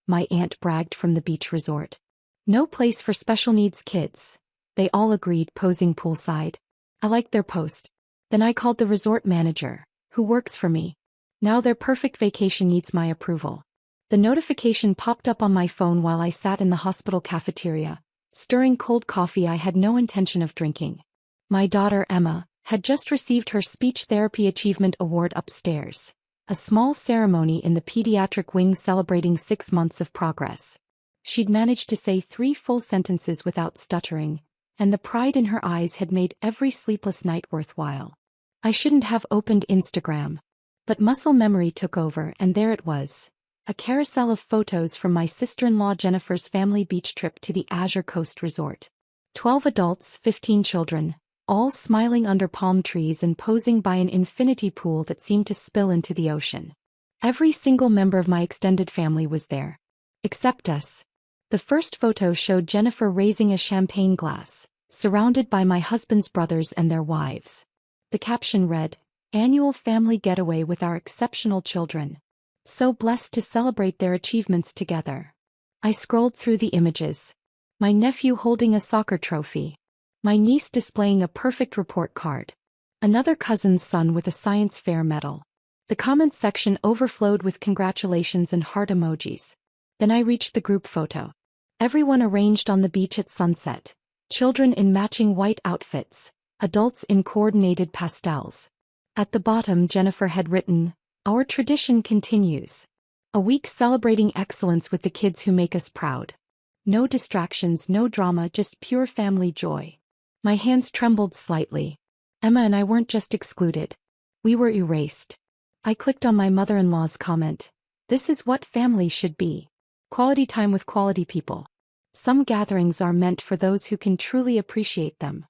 my aunt bragged from the beach resort. No place for special needs kids. They all agreed, posing poolside. I liked their post. Then I called the resort manager, who works for me. Now their perfect vacation needs my approval. The notification popped up on my phone while I sat in the hospital cafeteria, stirring cold coffee I had no intention of drinking. My daughter, Emma, had just received her Speech Therapy Achievement Award upstairs. A small ceremony in the pediatric wing celebrating 6 months of progress. She'd managed to say 3 full sentences without stuttering, and the pride in her eyes had made every sleepless night worthwhile. I shouldn't have opened Instagram. But muscle memory took over, and there it was. A carousel of photos from my sister-in-law Jennifer's family beach trip to the Azure Coast Resort. 12 adults, 15 children, all smiling under palm trees and posing by an infinity pool that seemed to spill into the ocean. Every single member of my extended family was there. Except us. The first photo showed Jennifer raising a champagne glass, surrounded by my husband's brothers and their wives. The caption read, "Annual family getaway with our exceptional children. So blessed to celebrate their achievements together." I scrolled through the images. My nephew holding a soccer trophy. My niece displaying a perfect report card. Another cousin's son with a science fair medal. The comments section overflowed with congratulations and heart emojis. Then I reached the group photo. Everyone arranged on the beach at sunset. Children in matching white outfits. Adults in coordinated pastels. At the bottom Jennifer had written, "Our tradition continues. A week celebrating excellence with the kids who make us proud. No distractions, no drama, just pure family joy." My hands trembled slightly. Emma and I weren't just excluded. We were erased. I clicked on my mother-in-law's comment. "This is what family should be. Quality time with quality people. Some gatherings are meant for those who can truly appreciate them."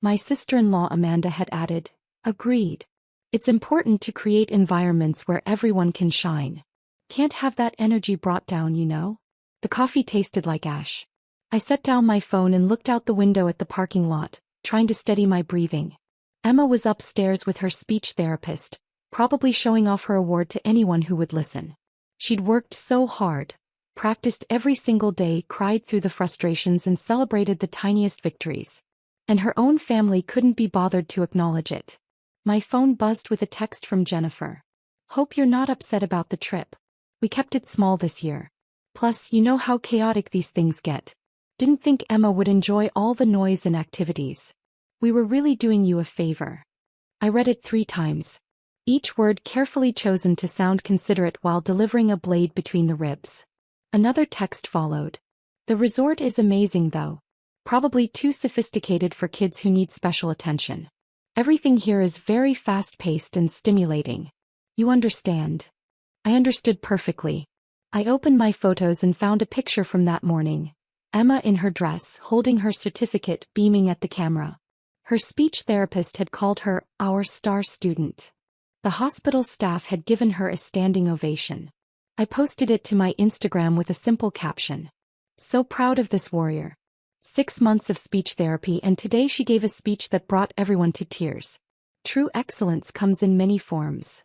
My sister-in-law Amanda had added, "Agreed. It's important to create environments where everyone can shine. Can't have that energy brought down, you know?" The coffee tasted like ash. I set down my phone and looked out the window at the parking lot, trying to steady my breathing. Emma was upstairs with her speech therapist, probably showing off her award to anyone who would listen. She'd worked so hard, practiced every single day, cried through the frustrations and celebrated the tiniest victories. And her own family couldn't be bothered to acknowledge it. My phone buzzed with a text from Jennifer. "Hope you're not upset about the trip. We kept it small this year. Plus, you know how chaotic these things get. Didn't think Emma would enjoy all the noise and activities. We were really doing you a favor." I read it 3 times. Each word carefully chosen to sound considerate while delivering a blade between the ribs. Another text followed. "The resort is amazing though. Probably too sophisticated for kids who need special attention. Everything here is very fast-paced and stimulating. You understand." I understood perfectly. I opened my photos and found a picture from that morning. Emma in her dress, holding her certificate, beaming at the camera. Her speech therapist had called her our star student. The hospital staff had given her a standing ovation. I posted it to my Instagram with a simple caption. "So proud of this warrior. 6 months of speech therapy, and today she gave a speech that brought everyone to tears. True excellence comes in many forms."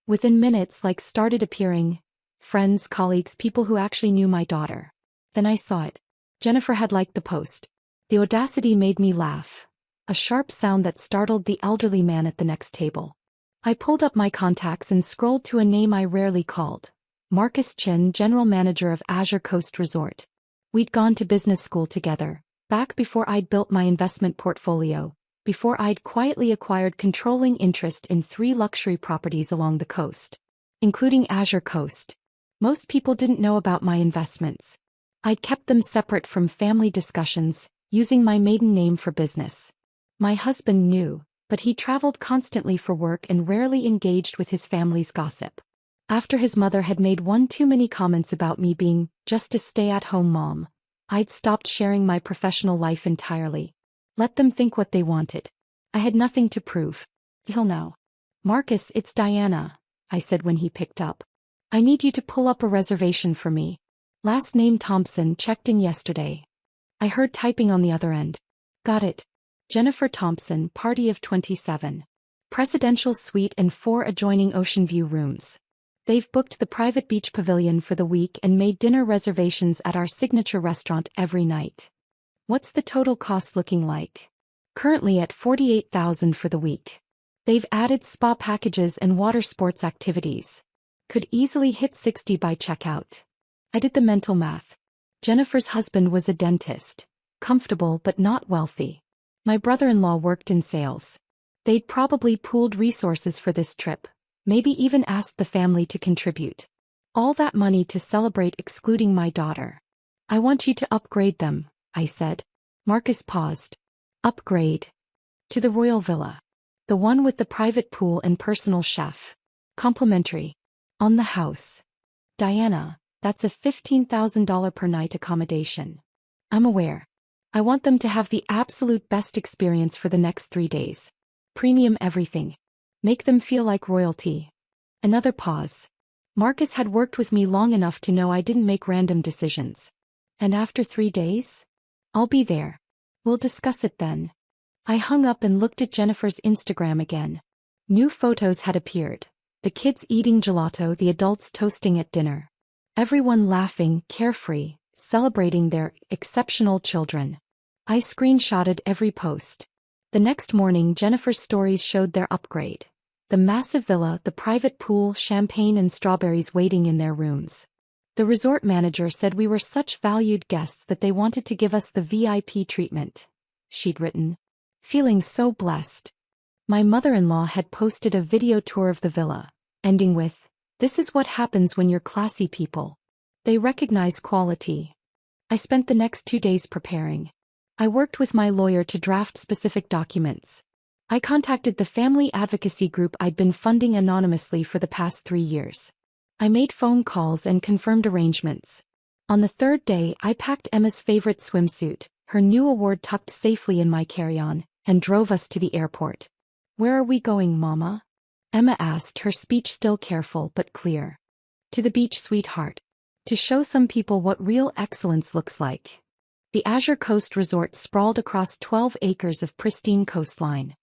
Within minutes, likes started appearing. Friends, colleagues, people who actually knew my daughter. Then I saw it. Jennifer had liked the post. The audacity made me laugh. A sharp sound that startled the elderly man at the next table. I pulled up my contacts and scrolled to a name I rarely called. Marcus Chin, general manager of Azure Coast Resort. We'd gone to business school together, back before I'd built my investment portfolio, before I'd quietly acquired controlling interest in 3 luxury properties along the coast, including Azure Coast. Most people didn't know about my investments. I'd kept them separate from family discussions, using my maiden name for business. My husband knew, but he traveled constantly for work and rarely engaged with his family's gossip. After his mother had made one too many comments about me being just a stay-at-home mom, I'd stopped sharing my professional life entirely. Let them think what they wanted. I had nothing to prove. He'll know. "Marcus, it's Diana," I said when he picked up. "I need you to pull up a reservation for me. Last name Thompson, checked in yesterday." I heard typing on the other end. "Got it. Jennifer Thompson, party of 27. Presidential suite and 4 adjoining ocean view rooms. They've booked the private beach pavilion for the week and made dinner reservations at our signature restaurant every night. What's the total cost looking like? Currently at $48,000 for the week. They've added spa packages and water sports activities. Could easily hit 60 by checkout." I did the mental math. Jennifer's husband was a dentist. Comfortable but not wealthy. My brother-in-law worked in sales. They'd probably pooled resources for this trip. Maybe even asked the family to contribute. All that money to celebrate excluding my daughter. I want you to upgrade them, I said. Marcus paused. Upgrade. To the royal villa. The one with the private pool and personal chef. Complimentary. On the house. Diana, that's a $15,000 per night accommodation. I'm aware. I want them to have the absolute best experience for the next 3 days. Premium everything. Make them feel like royalty. Another pause. Marcus had worked with me long enough to know I didn't make random decisions. And after 3 days? I'll be there. We'll discuss it then. I hung up and looked at Jennifer's Instagram again. New photos had appeared. The kids eating gelato, the adults toasting at dinner. Everyone laughing, carefree, celebrating their exceptional children. I screenshotted every post. The next morning, Jennifer's stories showed their upgrade. The massive villa, the private pool, champagne and strawberries waiting in their rooms. The resort manager said we were such valued guests that they wanted to give us the VIP treatment. She'd written. Feeling so blessed. My mother-in-law had posted a video tour of the villa, ending with, "This is what happens when you're classy people. They recognize quality." I spent the next 2 days preparing. I worked with my lawyer to draft specific documents. I contacted the family advocacy group I'd been funding anonymously for the past 3 years. I made phone calls and confirmed arrangements. On the 3rd day, I packed Emma's favorite swimsuit, her new award tucked safely in my carry-on, and drove us to the airport. "Where are we going, Mama?" Emma asked, her speech still careful but clear. "To the beach, sweetheart. To show some people what real excellence looks like." The Azure Coast Resort sprawled across 12 acres of pristine coastline.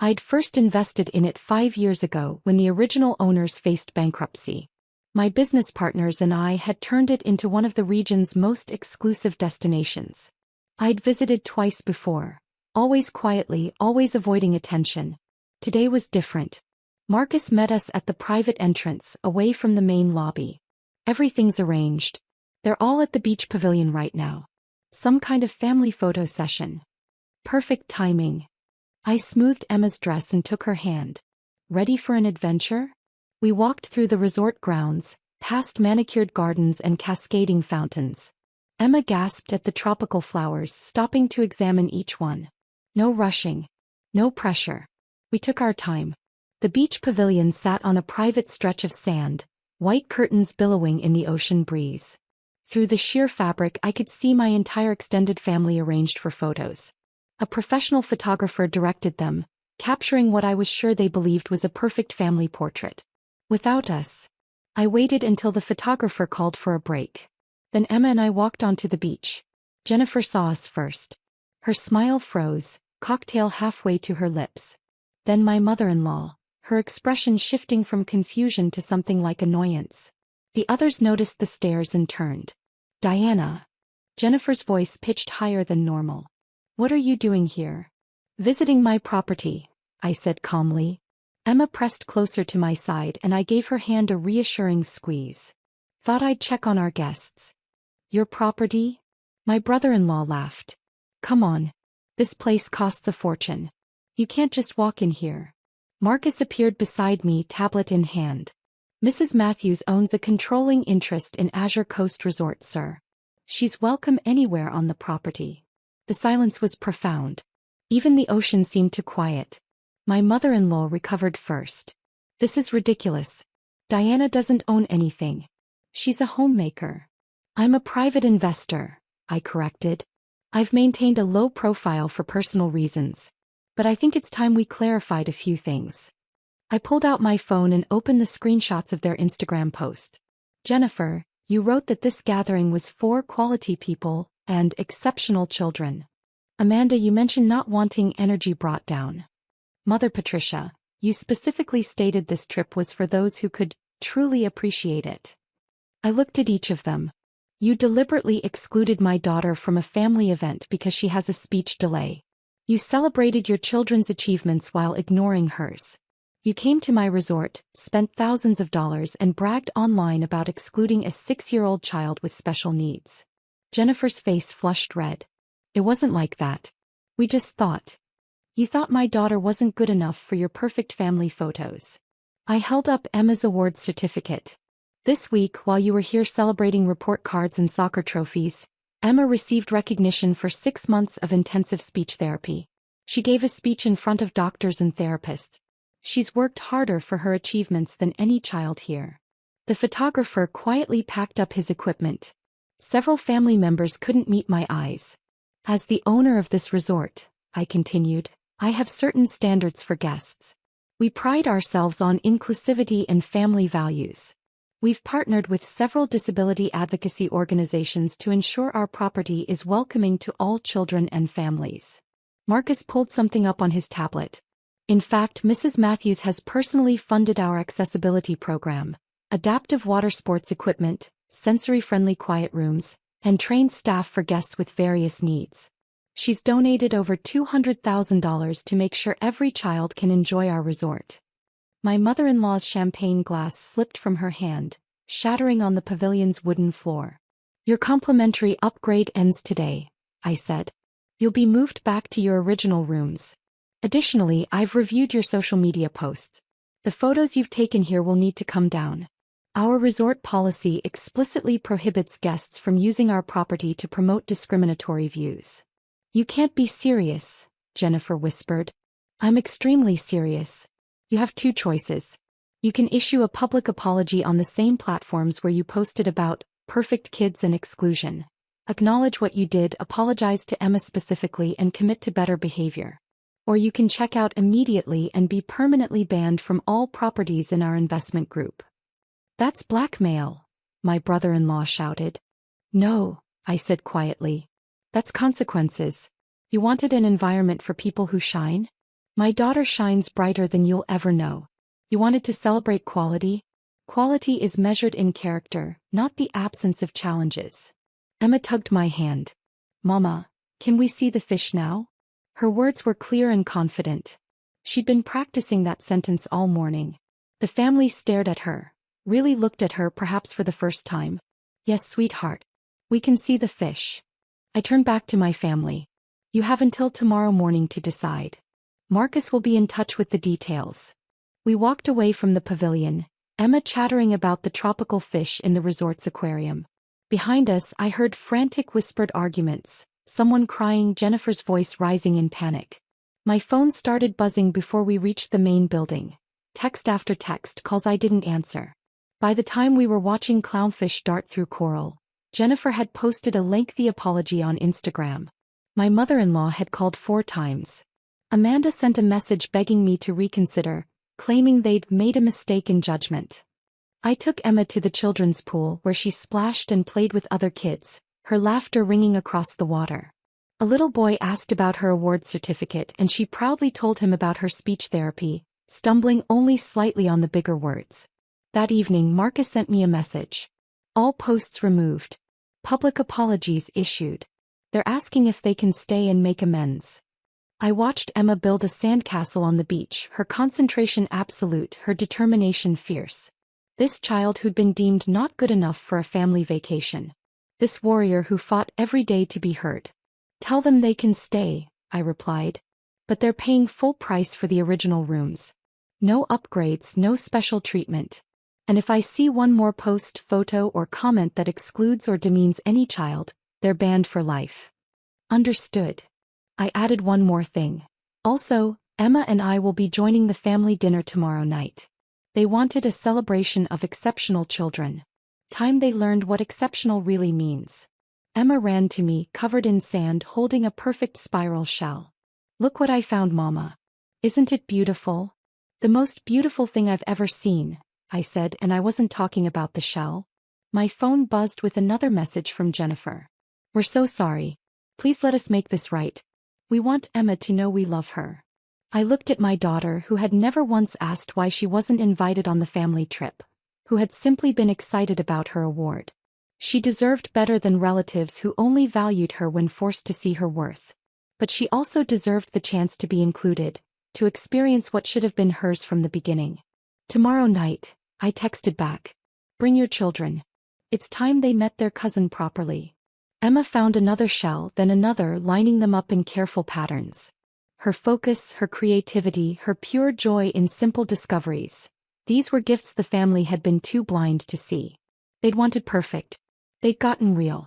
I'd first invested in it 5 years ago when the original owners faced bankruptcy. My business partners and I had turned it into one of the region's most exclusive destinations. I'd visited twice before. Always quietly, always avoiding attention. Today was different. Marcus met us at the private entrance, away from the main lobby. "Everything's arranged. They're all at the beach pavilion right now. Some kind of family photo session." Perfect timing. I smoothed Emma's dress and took her hand. "Ready for an adventure?" We walked through the resort grounds, past manicured gardens and cascading fountains. Emma gasped at the tropical flowers, stopping to examine each one. No rushing. No pressure. We took our time. The beach pavilion sat on a private stretch of sand, white curtains billowing in the ocean breeze. Through the sheer fabric I could see my entire extended family arranged for photos. A professional photographer directed them, capturing what I was sure they believed was a perfect family portrait. Without us. I waited until the photographer called for a break. Then Emma and I walked onto the beach. Jennifer saw us first. Her smile froze, cocktail halfway to her lips. Then my mother-in-law, her expression shifting from confusion to something like annoyance. The others noticed the stares and turned. "Diana." Jennifer's voice pitched higher than normal. "What are you doing here?" "Visiting my property," I said calmly. Emma pressed closer to my side and I gave her hand a reassuring squeeze. "Thought I'd check on our guests." "Your property?" My brother-in-law laughed. "Come on. This place costs a fortune. You can't just walk in here." Marcus appeared beside me, tablet in hand. "Mrs. Matthews owns a controlling interest in Azure Coast Resort, sir. She's welcome anywhere on the property." The silence was profound. Even the ocean seemed to quiet. My mother-in-law recovered first. "This is ridiculous. Diana doesn't own anything. She's a homemaker." "I'm a private investor," I corrected. "I've maintained a low profile for personal reasons. But I think it's time we clarified a few things." I pulled out my phone and opened the screenshots of their Instagram post. "Jennifer, you wrote that this gathering was for quality people and exceptional children. Amanda, you mentioned not wanting energy brought down. Mother Patricia, you specifically stated this trip was for those who could truly appreciate it." I looked at each of them. "You deliberately excluded my daughter from a family event because she has a speech delay. You celebrated your children's achievements while ignoring hers. You came to my resort, spent thousands of dollars and bragged online about excluding a 6-year-old child with special needs." Jennifer's face flushed red. "It wasn't like that. We just thought. You thought my daughter wasn't good enough for your perfect family photos." I held up Emma's award certificate. This week, while you were here celebrating report cards and soccer trophies, Emma received recognition for 6 months of intensive speech therapy. She gave a speech in front of doctors and therapists. She's worked harder for her achievements than any child here. The photographer quietly packed up his equipment. Several family members couldn't meet my eyes. As the owner of this resort, I continued, I have certain standards for guests. We pride ourselves on inclusivity and family values. We've partnered with several disability advocacy organizations to ensure our property is welcoming to all children and families. Marcus pulled something up on his tablet. In fact, Mrs. Matthews has personally funded our accessibility program, adaptive water sports equipment, sensory-friendly quiet rooms, and trained staff for guests with various needs. She's donated over $200,000 to make sure every child can enjoy our resort. My mother-in-law's champagne glass slipped from her hand, shattering on the pavilion's wooden floor. Your complimentary upgrade ends today, I said. You'll be moved back to your original rooms. Additionally, I've reviewed your social media posts. The photos you've taken here will need to come down. Our resort policy explicitly prohibits guests from using our property to promote discriminatory views. You can't be serious, Jennifer whispered. I'm extremely serious. You have 2 choices. You can issue a public apology on the same platforms where you posted about perfect kids and exclusion. Acknowledge what you did, apologize to Emma specifically, and commit to better behavior. Or you can check out immediately and be permanently banned from all properties in our investment group. That's blackmail, my brother-in-law shouted. No, I said quietly. That's consequences. You wanted an environment for people who shine? My daughter shines brighter than you'll ever know. You wanted to celebrate quality? Quality is measured in character, not the absence of challenges. Emma tugged my hand. Mama, can we see the fish now? Her words were clear and confident. She'd been practicing that sentence all morning. The family stared at her, really looked at her perhaps for the first time. Yes, sweetheart. We can see the fish. I turned back to my family. You have until tomorrow morning to decide. Marcus will be in touch with the details. We walked away from the pavilion, Emma chattering about the tropical fish in the resort's aquarium. Behind us, I heard frantic whispered arguments, someone crying, Jennifer's voice rising in panic. My phone started buzzing before we reached the main building. Text after text, calls I didn't answer. By the time we were watching clownfish dart through coral, Jennifer had posted a lengthy apology on Instagram. My mother-in-law had called 4 times. Amanda sent a message begging me to reconsider, claiming they'd made a mistake in judgment. I took Emma to the children's pool where she splashed and played with other kids, her laughter ringing across the water. A little boy asked about her award certificate and she proudly told him about her speech therapy, stumbling only slightly on the bigger words. That evening, Marcus sent me a message. All posts removed. Public apologies issued. They're asking if they can stay and make amends. I watched Emma build a sandcastle on the beach, her concentration absolute, her determination fierce. This child who'd been deemed not good enough for a family vacation. This warrior who fought every day to be heard. Tell them they can stay, I replied. But they're paying full price for the original rooms. No upgrades, no special treatment. And if I see one more post, photo, or comment that excludes or demeans any child, they're banned for life. Understood. I added one more thing. Also, Emma and I will be joining the family dinner tomorrow night. They wanted a celebration of exceptional children. Time they learned what exceptional really means. Emma ran to me, covered in sand, holding a perfect spiral shell. Look what I found, Mama. Isn't it beautiful? The most beautiful thing I've ever seen, I said, and I wasn't talking about the shell. My phone buzzed with another message from Jennifer. We're so sorry. Please let us make this right. We want Emma to know we love her. I looked at my daughter, who had never once asked why she wasn't invited on the family trip, who had simply been excited about her award. She deserved better than relatives who only valued her when forced to see her worth. But she also deserved the chance to be included, to experience what should have been hers from the beginning. Tomorrow night, I texted back. Bring your children. It's time they met their cousin properly. Emma found another shell, then another, lining them up in careful patterns. Her focus, her creativity, her pure joy in simple discoveries. These were gifts the family had been too blind to see. They'd wanted perfect. They'd gotten real.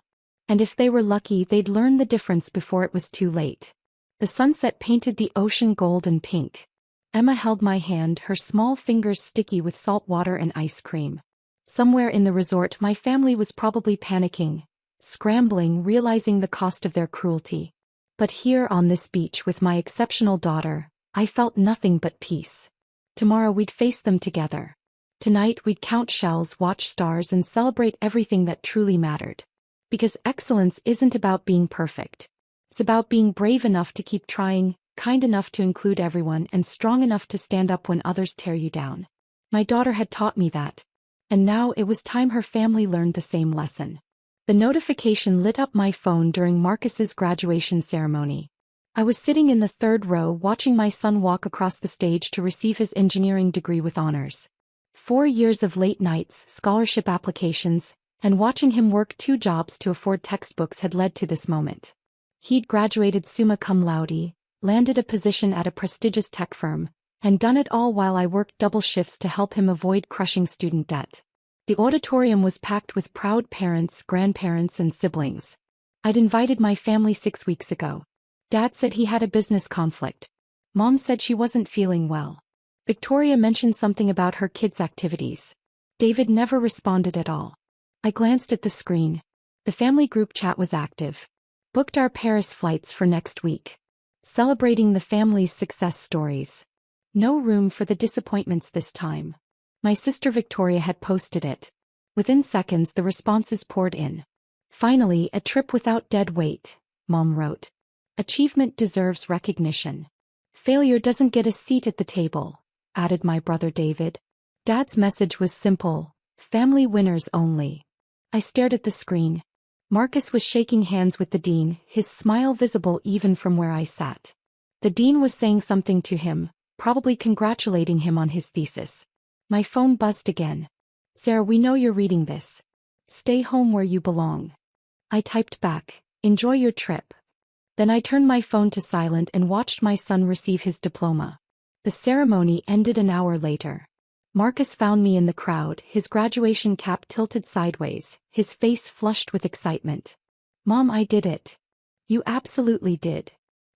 And if they were lucky, they'd learn the difference before it was too late. The sunset painted the ocean gold and pink. Emma held my hand, her small fingers sticky with salt water and ice cream. Somewhere in the resort, my family was probably panicking, scrambling, realizing the cost of their cruelty. But here on this beach with my exceptional daughter, I felt nothing but peace. Tomorrow we'd face them together. Tonight we'd count shells, watch stars, and celebrate everything that truly mattered. Because excellence isn't about being perfect. It's about being brave enough to keep trying, kind enough to include everyone, and strong enough to stand up when others tear you down. My daughter had taught me that. And now it was time her family learned the same lesson. The notification lit up my phone during Marcus's graduation ceremony. I was sitting in the third row watching my son walk across the stage to receive his engineering degree with honors. 4 years of late nights, scholarship applications, and watching him work 2 jobs to afford textbooks had led to this moment. He'd graduated summa cum laude, landed a position at a prestigious tech firm, and done it all while I worked double shifts to help him avoid crushing student debt. The auditorium was packed with proud parents, grandparents, and siblings. I'd invited my family 6 weeks ago. Dad said he had a business conflict. Mom said she wasn't feeling well. Victoria mentioned something about her kids' activities. David never responded at all. I glanced at the screen. The family group chat was active. Booked our Paris flights for next week. Celebrating the family's success stories. No room for the disappointments this time. My sister Victoria had posted it. Within seconds the responses poured in. Finally, a trip without dead weight, Mom wrote. Achievement deserves recognition. Failure doesn't get a seat at the table, added my brother David. Dad's message was simple, family winners only. I stared at the screen. Marcus was shaking hands with the dean, his smile visible even from where I sat. The dean was saying something to him, probably congratulating him on his thesis. My phone buzzed again. Sarah, we know you're reading this. Stay home where you belong. I typed back, enjoy your trip. Then I turned my phone to silent and watched my son receive his diploma. The ceremony ended an hour later. Marcus found me in the crowd, his graduation cap tilted sideways, his face flushed with excitement. Mom, I did it. You absolutely did.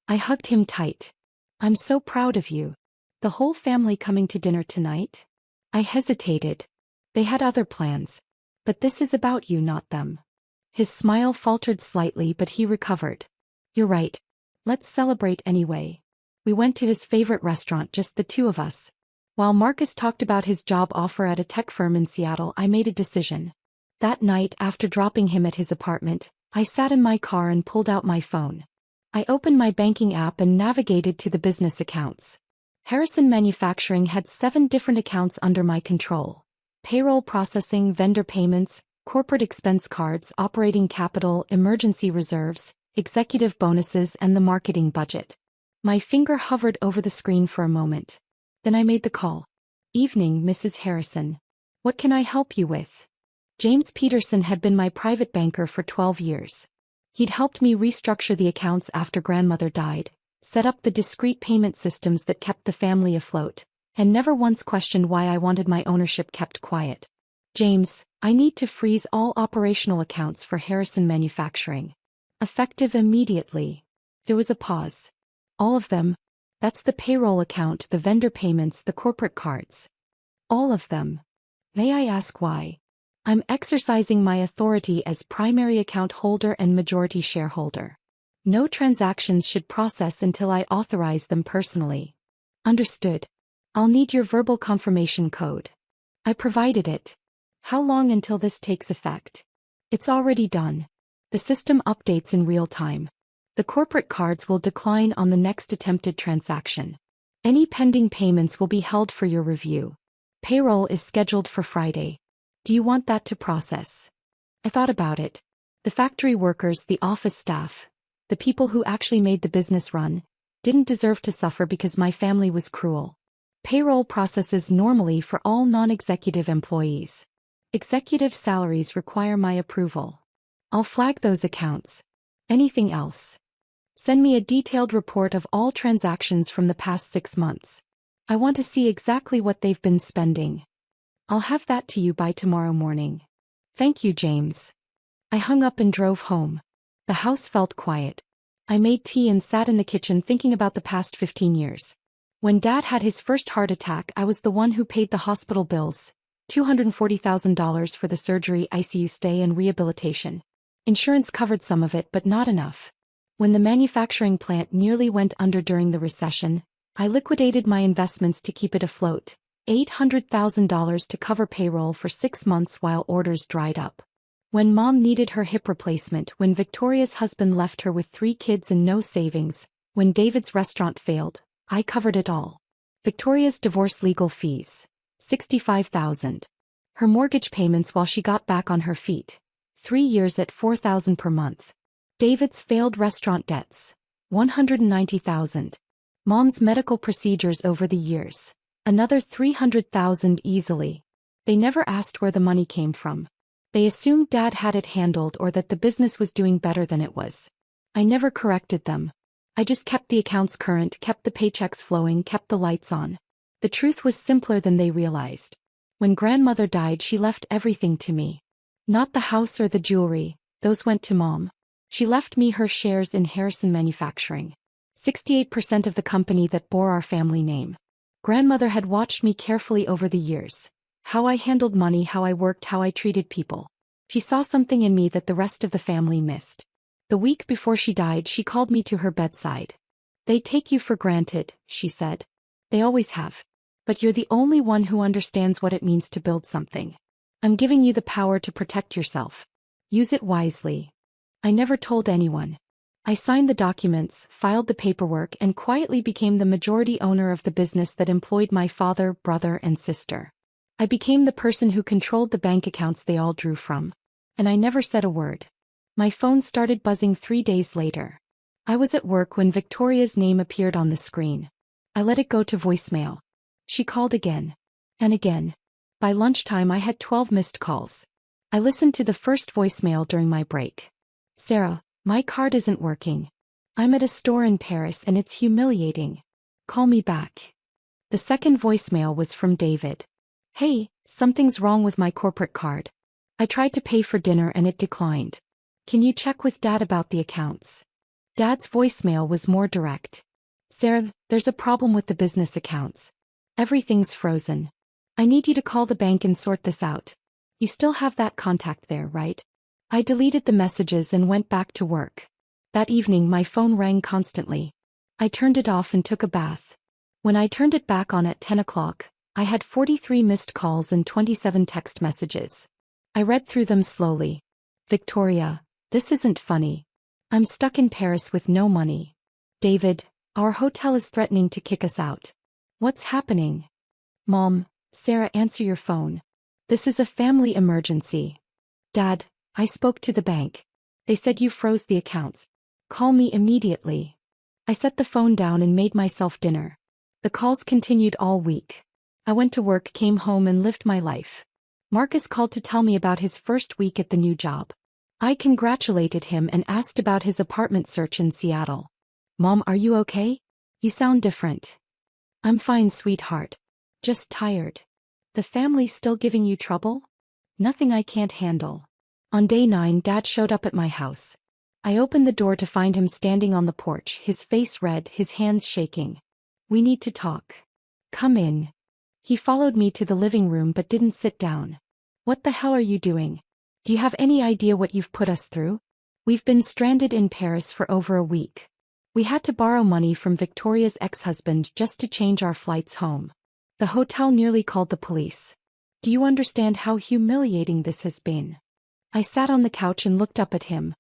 I hugged him tight. I'm so proud of you. The whole family coming to dinner tonight? I hesitated. They had other plans. But this is about you, not them. His smile faltered slightly, but he recovered. You're right. Let's celebrate anyway. We went to his favorite restaurant, just the 2 of us. While Marcus talked about his job offer at a tech firm in Seattle, I made a decision. That night, after dropping him at his apartment, I sat in my car and pulled out my phone. I opened my banking app and navigated to the business accounts. Harrison Manufacturing had 7 different accounts under my control. Payroll processing, vendor payments, corporate expense cards, operating capital, emergency reserves, executive bonuses, and the marketing budget. My finger hovered over the screen for a moment. Then I made the call. Evening, Mrs. Harrison. What can I help you with? James Peterson had been my private banker for 12 years. He'd helped me restructure the accounts after grandmother died, set up the discrete payment systems that kept the family afloat, and never once questioned why I wanted my ownership kept quiet. James, I need to freeze all operational accounts for Harrison Manufacturing. Effective immediately. There was a pause. All of them? That's the payroll account, the vendor payments, the corporate cards. All of them. May I ask why? I'm exercising my authority as primary account holder and majority shareholder. No transactions should process until I authorize them personally. Understood. I'll need your verbal confirmation code. I provided it. How long until this takes effect? It's already done. The system updates in real time. The corporate cards will decline on the next attempted transaction. Any pending payments will be held for your review. Payroll is scheduled for Friday. Do you want that to process? I thought about it. The factory workers, the office staff, the people who actually made the business run, didn't deserve to suffer because my family was cruel. Payroll processes normally for all non-executive employees. Executive salaries require my approval. I'll flag those accounts. Anything else? Send me a detailed report of all transactions from the past 6 months. I want to see exactly what they've been spending, I'll have that to you by tomorrow morning. Thank you, James. I hung up and drove home. The house felt quiet. I made tea and sat in the kitchen thinking about the past 15 years. When Dad had his first heart attack, I was the one who paid the hospital bills, $240,000 for the surgery, ICU stay, and rehabilitation. Insurance covered some of it, but not enough. When the manufacturing plant nearly went under during the recession, I liquidated my investments to keep it afloat, $800,000 to cover payroll for 6 months while orders dried up. When Mom needed her hip replacement, when Victoria's husband left her with 3 kids and no savings, when David's restaurant failed, I covered it all. Victoria's divorce legal fees, $65,000. Her mortgage payments while she got back on her feet, 3 years at $4,000 per month. David's failed restaurant debts, $190,000. Mom's medical procedures over the years, another $300,000 easily. They never asked where the money came from. They assumed Dad had it handled or that the business was doing better than it was. I never corrected them. I just kept the accounts current, kept the paychecks flowing, kept the lights on. The truth was simpler than they realized. When grandmother died, she left everything to me. Not the house or the jewelry, those went to Mom. She left me her shares in Harrison Manufacturing, 68% of the company that bore our family name. Grandmother had watched me carefully over the years. How I handled money, how I worked, how I treated people. She saw something in me that the rest of the family missed. The week before she died, she called me to her bedside. "They take you for granted," she said. "They always have. But you're the only one who understands what it means to build something. I'm giving you the power to protect yourself. Use it wisely." I never told anyone. I signed the documents, filed the paperwork, and quietly became the majority owner of the business that employed my father, brother, and sister. I became the person who controlled the bank accounts they all drew from. And I never said a word. My phone started buzzing 3 days later. I was at work when Victoria's name appeared on the screen. I let it go to voicemail. She called again. And again. By lunchtime I had 12 missed calls. I listened to the first voicemail during my break. "Sarah, my card isn't working. I'm at a store in Paris and it's humiliating. Call me back." The second voicemail was from David. "Hey, something's wrong with my corporate card. I tried to pay for dinner and it declined. Can you check with Dad about the accounts?" Dad's voicemail was more direct. "Sarah, there's a problem with the business accounts. Everything's frozen. I need you to call the bank and sort this out. You still have that contact there, right?" I deleted the messages and went back to work. That evening my phone rang constantly. I turned it off and took a bath. When I turned it back on at 10 o'clock, I had 43 missed calls and 27 text messages. I read through them slowly. "Victoria, this isn't funny. I'm stuck in Paris with no money. David, our hotel is threatening to kick us out. What's happening? Mom, Sarah, answer your phone. This is a family emergency. Dad, I spoke to the bank. They said you froze the accounts. Call me immediately." I set the phone down and made myself dinner. The calls continued all week. I went to work, came home, and lived my life. Marcus called to tell me about his first week at the new job. I congratulated him and asked about his apartment search in Seattle. "Mom, are you okay? You sound different." "I'm fine, sweetheart. Just tired." "The family still giving you trouble?" "Nothing I can't handle." On day 9, Dad showed up at my house. I opened the door to find him standing on the porch, his face red, his hands shaking. "We need to talk." "Come in." He followed me to the living room but didn't sit down. "What the hell are you doing? Do you have any idea what you've put us through? We've been stranded in Paris for over a week. We had to borrow money from Victoria's ex-husband just to change our flights home. The hotel nearly called the police. Do you understand how humiliating this has been?" I sat on the couch and looked up at him.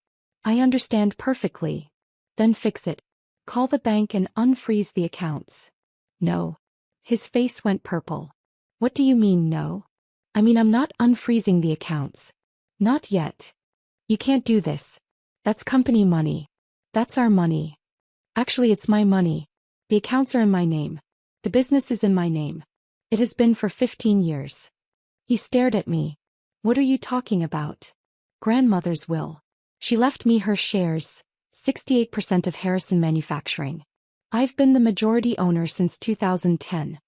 "I understand perfectly." "Then fix it. Call the bank and unfreeze the accounts." "No." His face went purple. "What do you mean, no?" "I mean, I'm not unfreezing the accounts. Not yet. You can't do this. That's company money. That's our money. Actually, it's my money. The accounts are in my name. The business is in my name. It has been for 15 years. He stared at me. "What are you talking about?" "Grandmother's will. She left me her shares, 68% of Harrison Manufacturing. I've been the majority owner since 2010.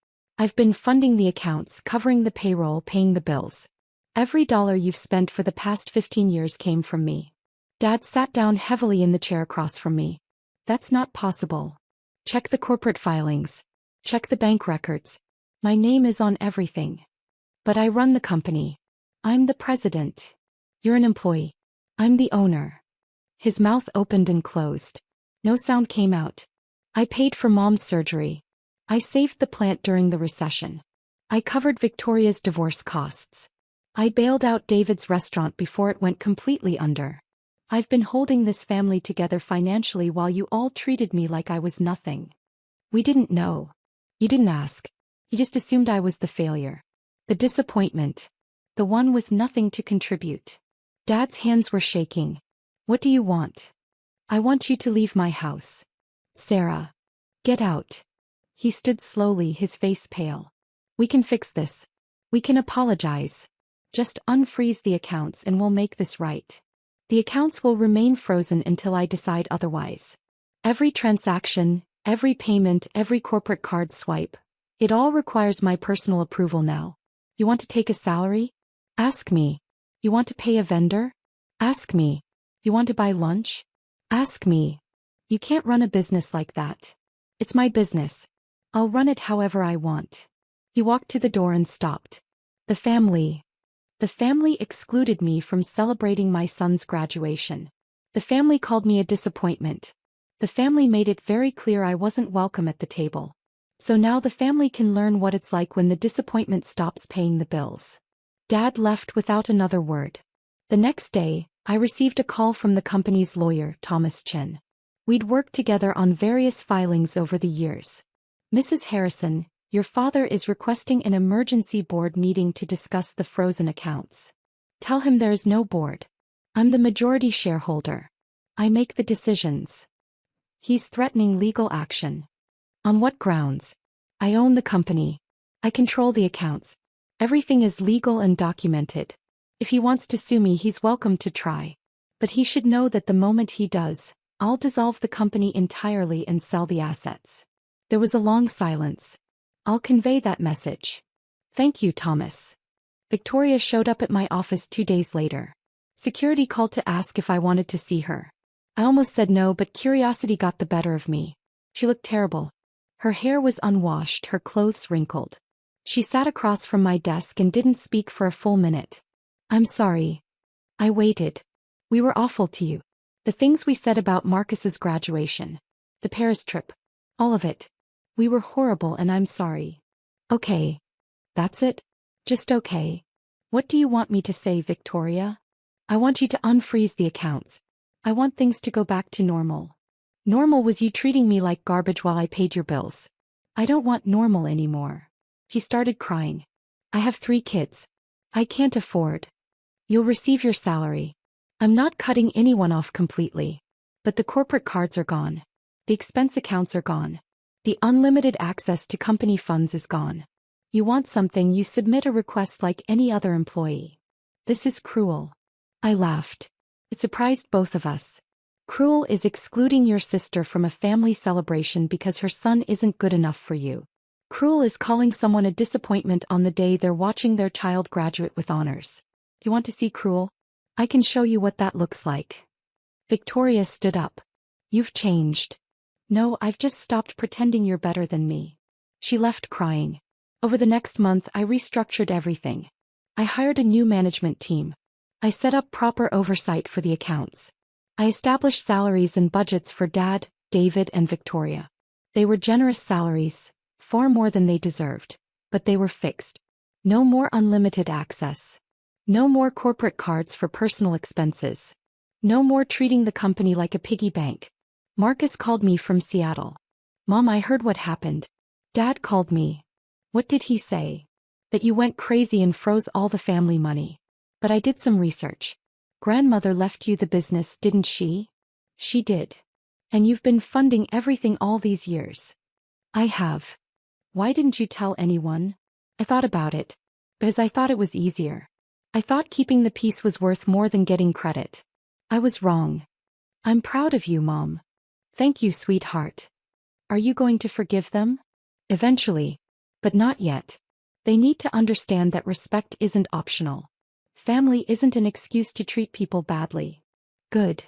I've been funding the accounts, covering the payroll, paying the bills. Every dollar you've spent for the past 15 years came from me. Dad sat down heavily in the chair across from me. That's not possible. Check the corporate filings. Check the bank records. My name is on everything. But I run the company. I'm the president. You're an employee. I'm the owner. His mouth opened and closed. No sound came out. I paid for Mom's surgery. I saved the plant during the recession. I covered Victoria's divorce costs. I bailed out David's restaurant before it went completely under. I've been holding this family together financially while you all treated me like I was nothing. We didn't know. You didn't ask. You just assumed I was the failure. The disappointment. The one with nothing to contribute. Dad's hands were shaking. What do you want? I want you to leave my house. Sarah. Get out. He stood slowly, his face pale. We can fix this. We can apologize. Just unfreeze the accounts and we'll make this right. The accounts will remain frozen until I decide otherwise. Every transaction, every payment, every corporate card swipe, it all requires my personal approval now. You want to take a salary? Ask me. You want to pay a vendor? Ask me. You want to buy lunch? Ask me. You can't run a business like that. It's my business. I'll run it however I want. He walked to the door and stopped. The family excluded me from celebrating my son's graduation. The family called me a disappointment. The family made it very clear I wasn't welcome at the table. So now the family can learn what it's like when the disappointment stops paying the bills. Dad left without another word. The next day, I received a call from the company's lawyer, Thomas Chin. We'd worked together on various filings over the years. Mrs. Harrison, your father is requesting an emergency board meeting to discuss the frozen accounts. Tell him there is no board. I'm the majority shareholder. I make the decisions. He's threatening legal action. On what grounds? I own the company. I control the accounts. Everything is legal and documented. If he wants to sue me, he's welcome to try. But he should know that the moment he does, I'll dissolve the company entirely and sell the assets. There was a long silence. I'll convey that message. Thank you, Thomas. Victoria showed up at my office 2 days later. Security called to ask if I wanted to see her. I almost said no, but curiosity got the better of me. She looked terrible. Her hair was unwashed, her clothes wrinkled. She sat across from my desk and didn't speak for a full minute. I'm sorry. I waited. We were awful to you. The things we said about Marcus's graduation. The Paris trip. All of it. We were horrible and I'm sorry. Okay. That's it? Just okay. What do you want me to say, Victoria? I want you to unfreeze the accounts. I want things to go back to normal. Normal was you treating me like garbage while I paid your bills. I don't want normal anymore. He started crying. I have 3 kids. I can't afford. You'll receive your salary. I'm not cutting anyone off completely. But the corporate cards are gone. The expense accounts are gone. The unlimited access to company funds is gone. You want something, you submit a request like any other employee. This is cruel. I laughed. It surprised both of us. Cruel is excluding your sister from a family celebration because her son isn't good enough for you. Cruel is calling someone a disappointment on the day they're watching their child graduate with honors. You want to see cruel? I can show you what that looks like. Victoria stood up. You've changed. No, I've just stopped pretending you're better than me. She left crying. Over the next month, I restructured everything. I hired a new management team. I set up proper oversight for the accounts. I established salaries and budgets for Dad, David, and Victoria. They were generous salaries, far more than they deserved, but they were fixed. No more unlimited access. No more corporate cards for personal expenses. No more treating the company like a piggy bank. Marcus called me from Seattle. Mom, I heard what happened. Dad called me. What did he say? That you went crazy and froze all the family money. But I did some research. Grandmother left you the business, didn't she? She did. And you've been funding everything all these years. I have. Why didn't you tell anyone? I thought about it. Because I thought it was easier. I thought keeping the peace was worth more than getting credit. I was wrong. I'm proud of you, Mom. Thank you, sweetheart. Are you going to forgive them? Eventually. But not yet. They need to understand that respect isn't optional. Family isn't an excuse to treat people badly. Good.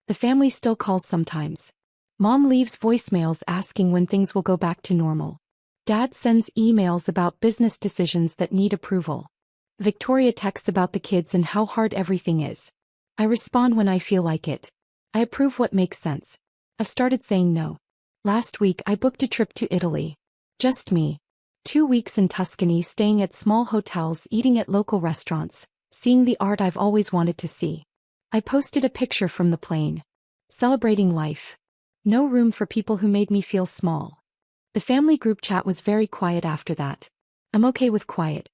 The family still calls sometimes. Mom leaves voicemails asking when things will go back to normal. Dad sends emails about business decisions that need approval. Victoria texts about the kids and how hard everything is. I respond when I feel like it. I approve what makes sense. I've started saying no. Last week I booked a trip to Italy. Just me. 2 weeks in Tuscany, staying at small hotels, eating at local restaurants, seeing the art I've always wanted to see. I posted a picture from the plane. Celebrating life. No room for people who made me feel small. The family group chat was very quiet after that. I'm okay with quiet.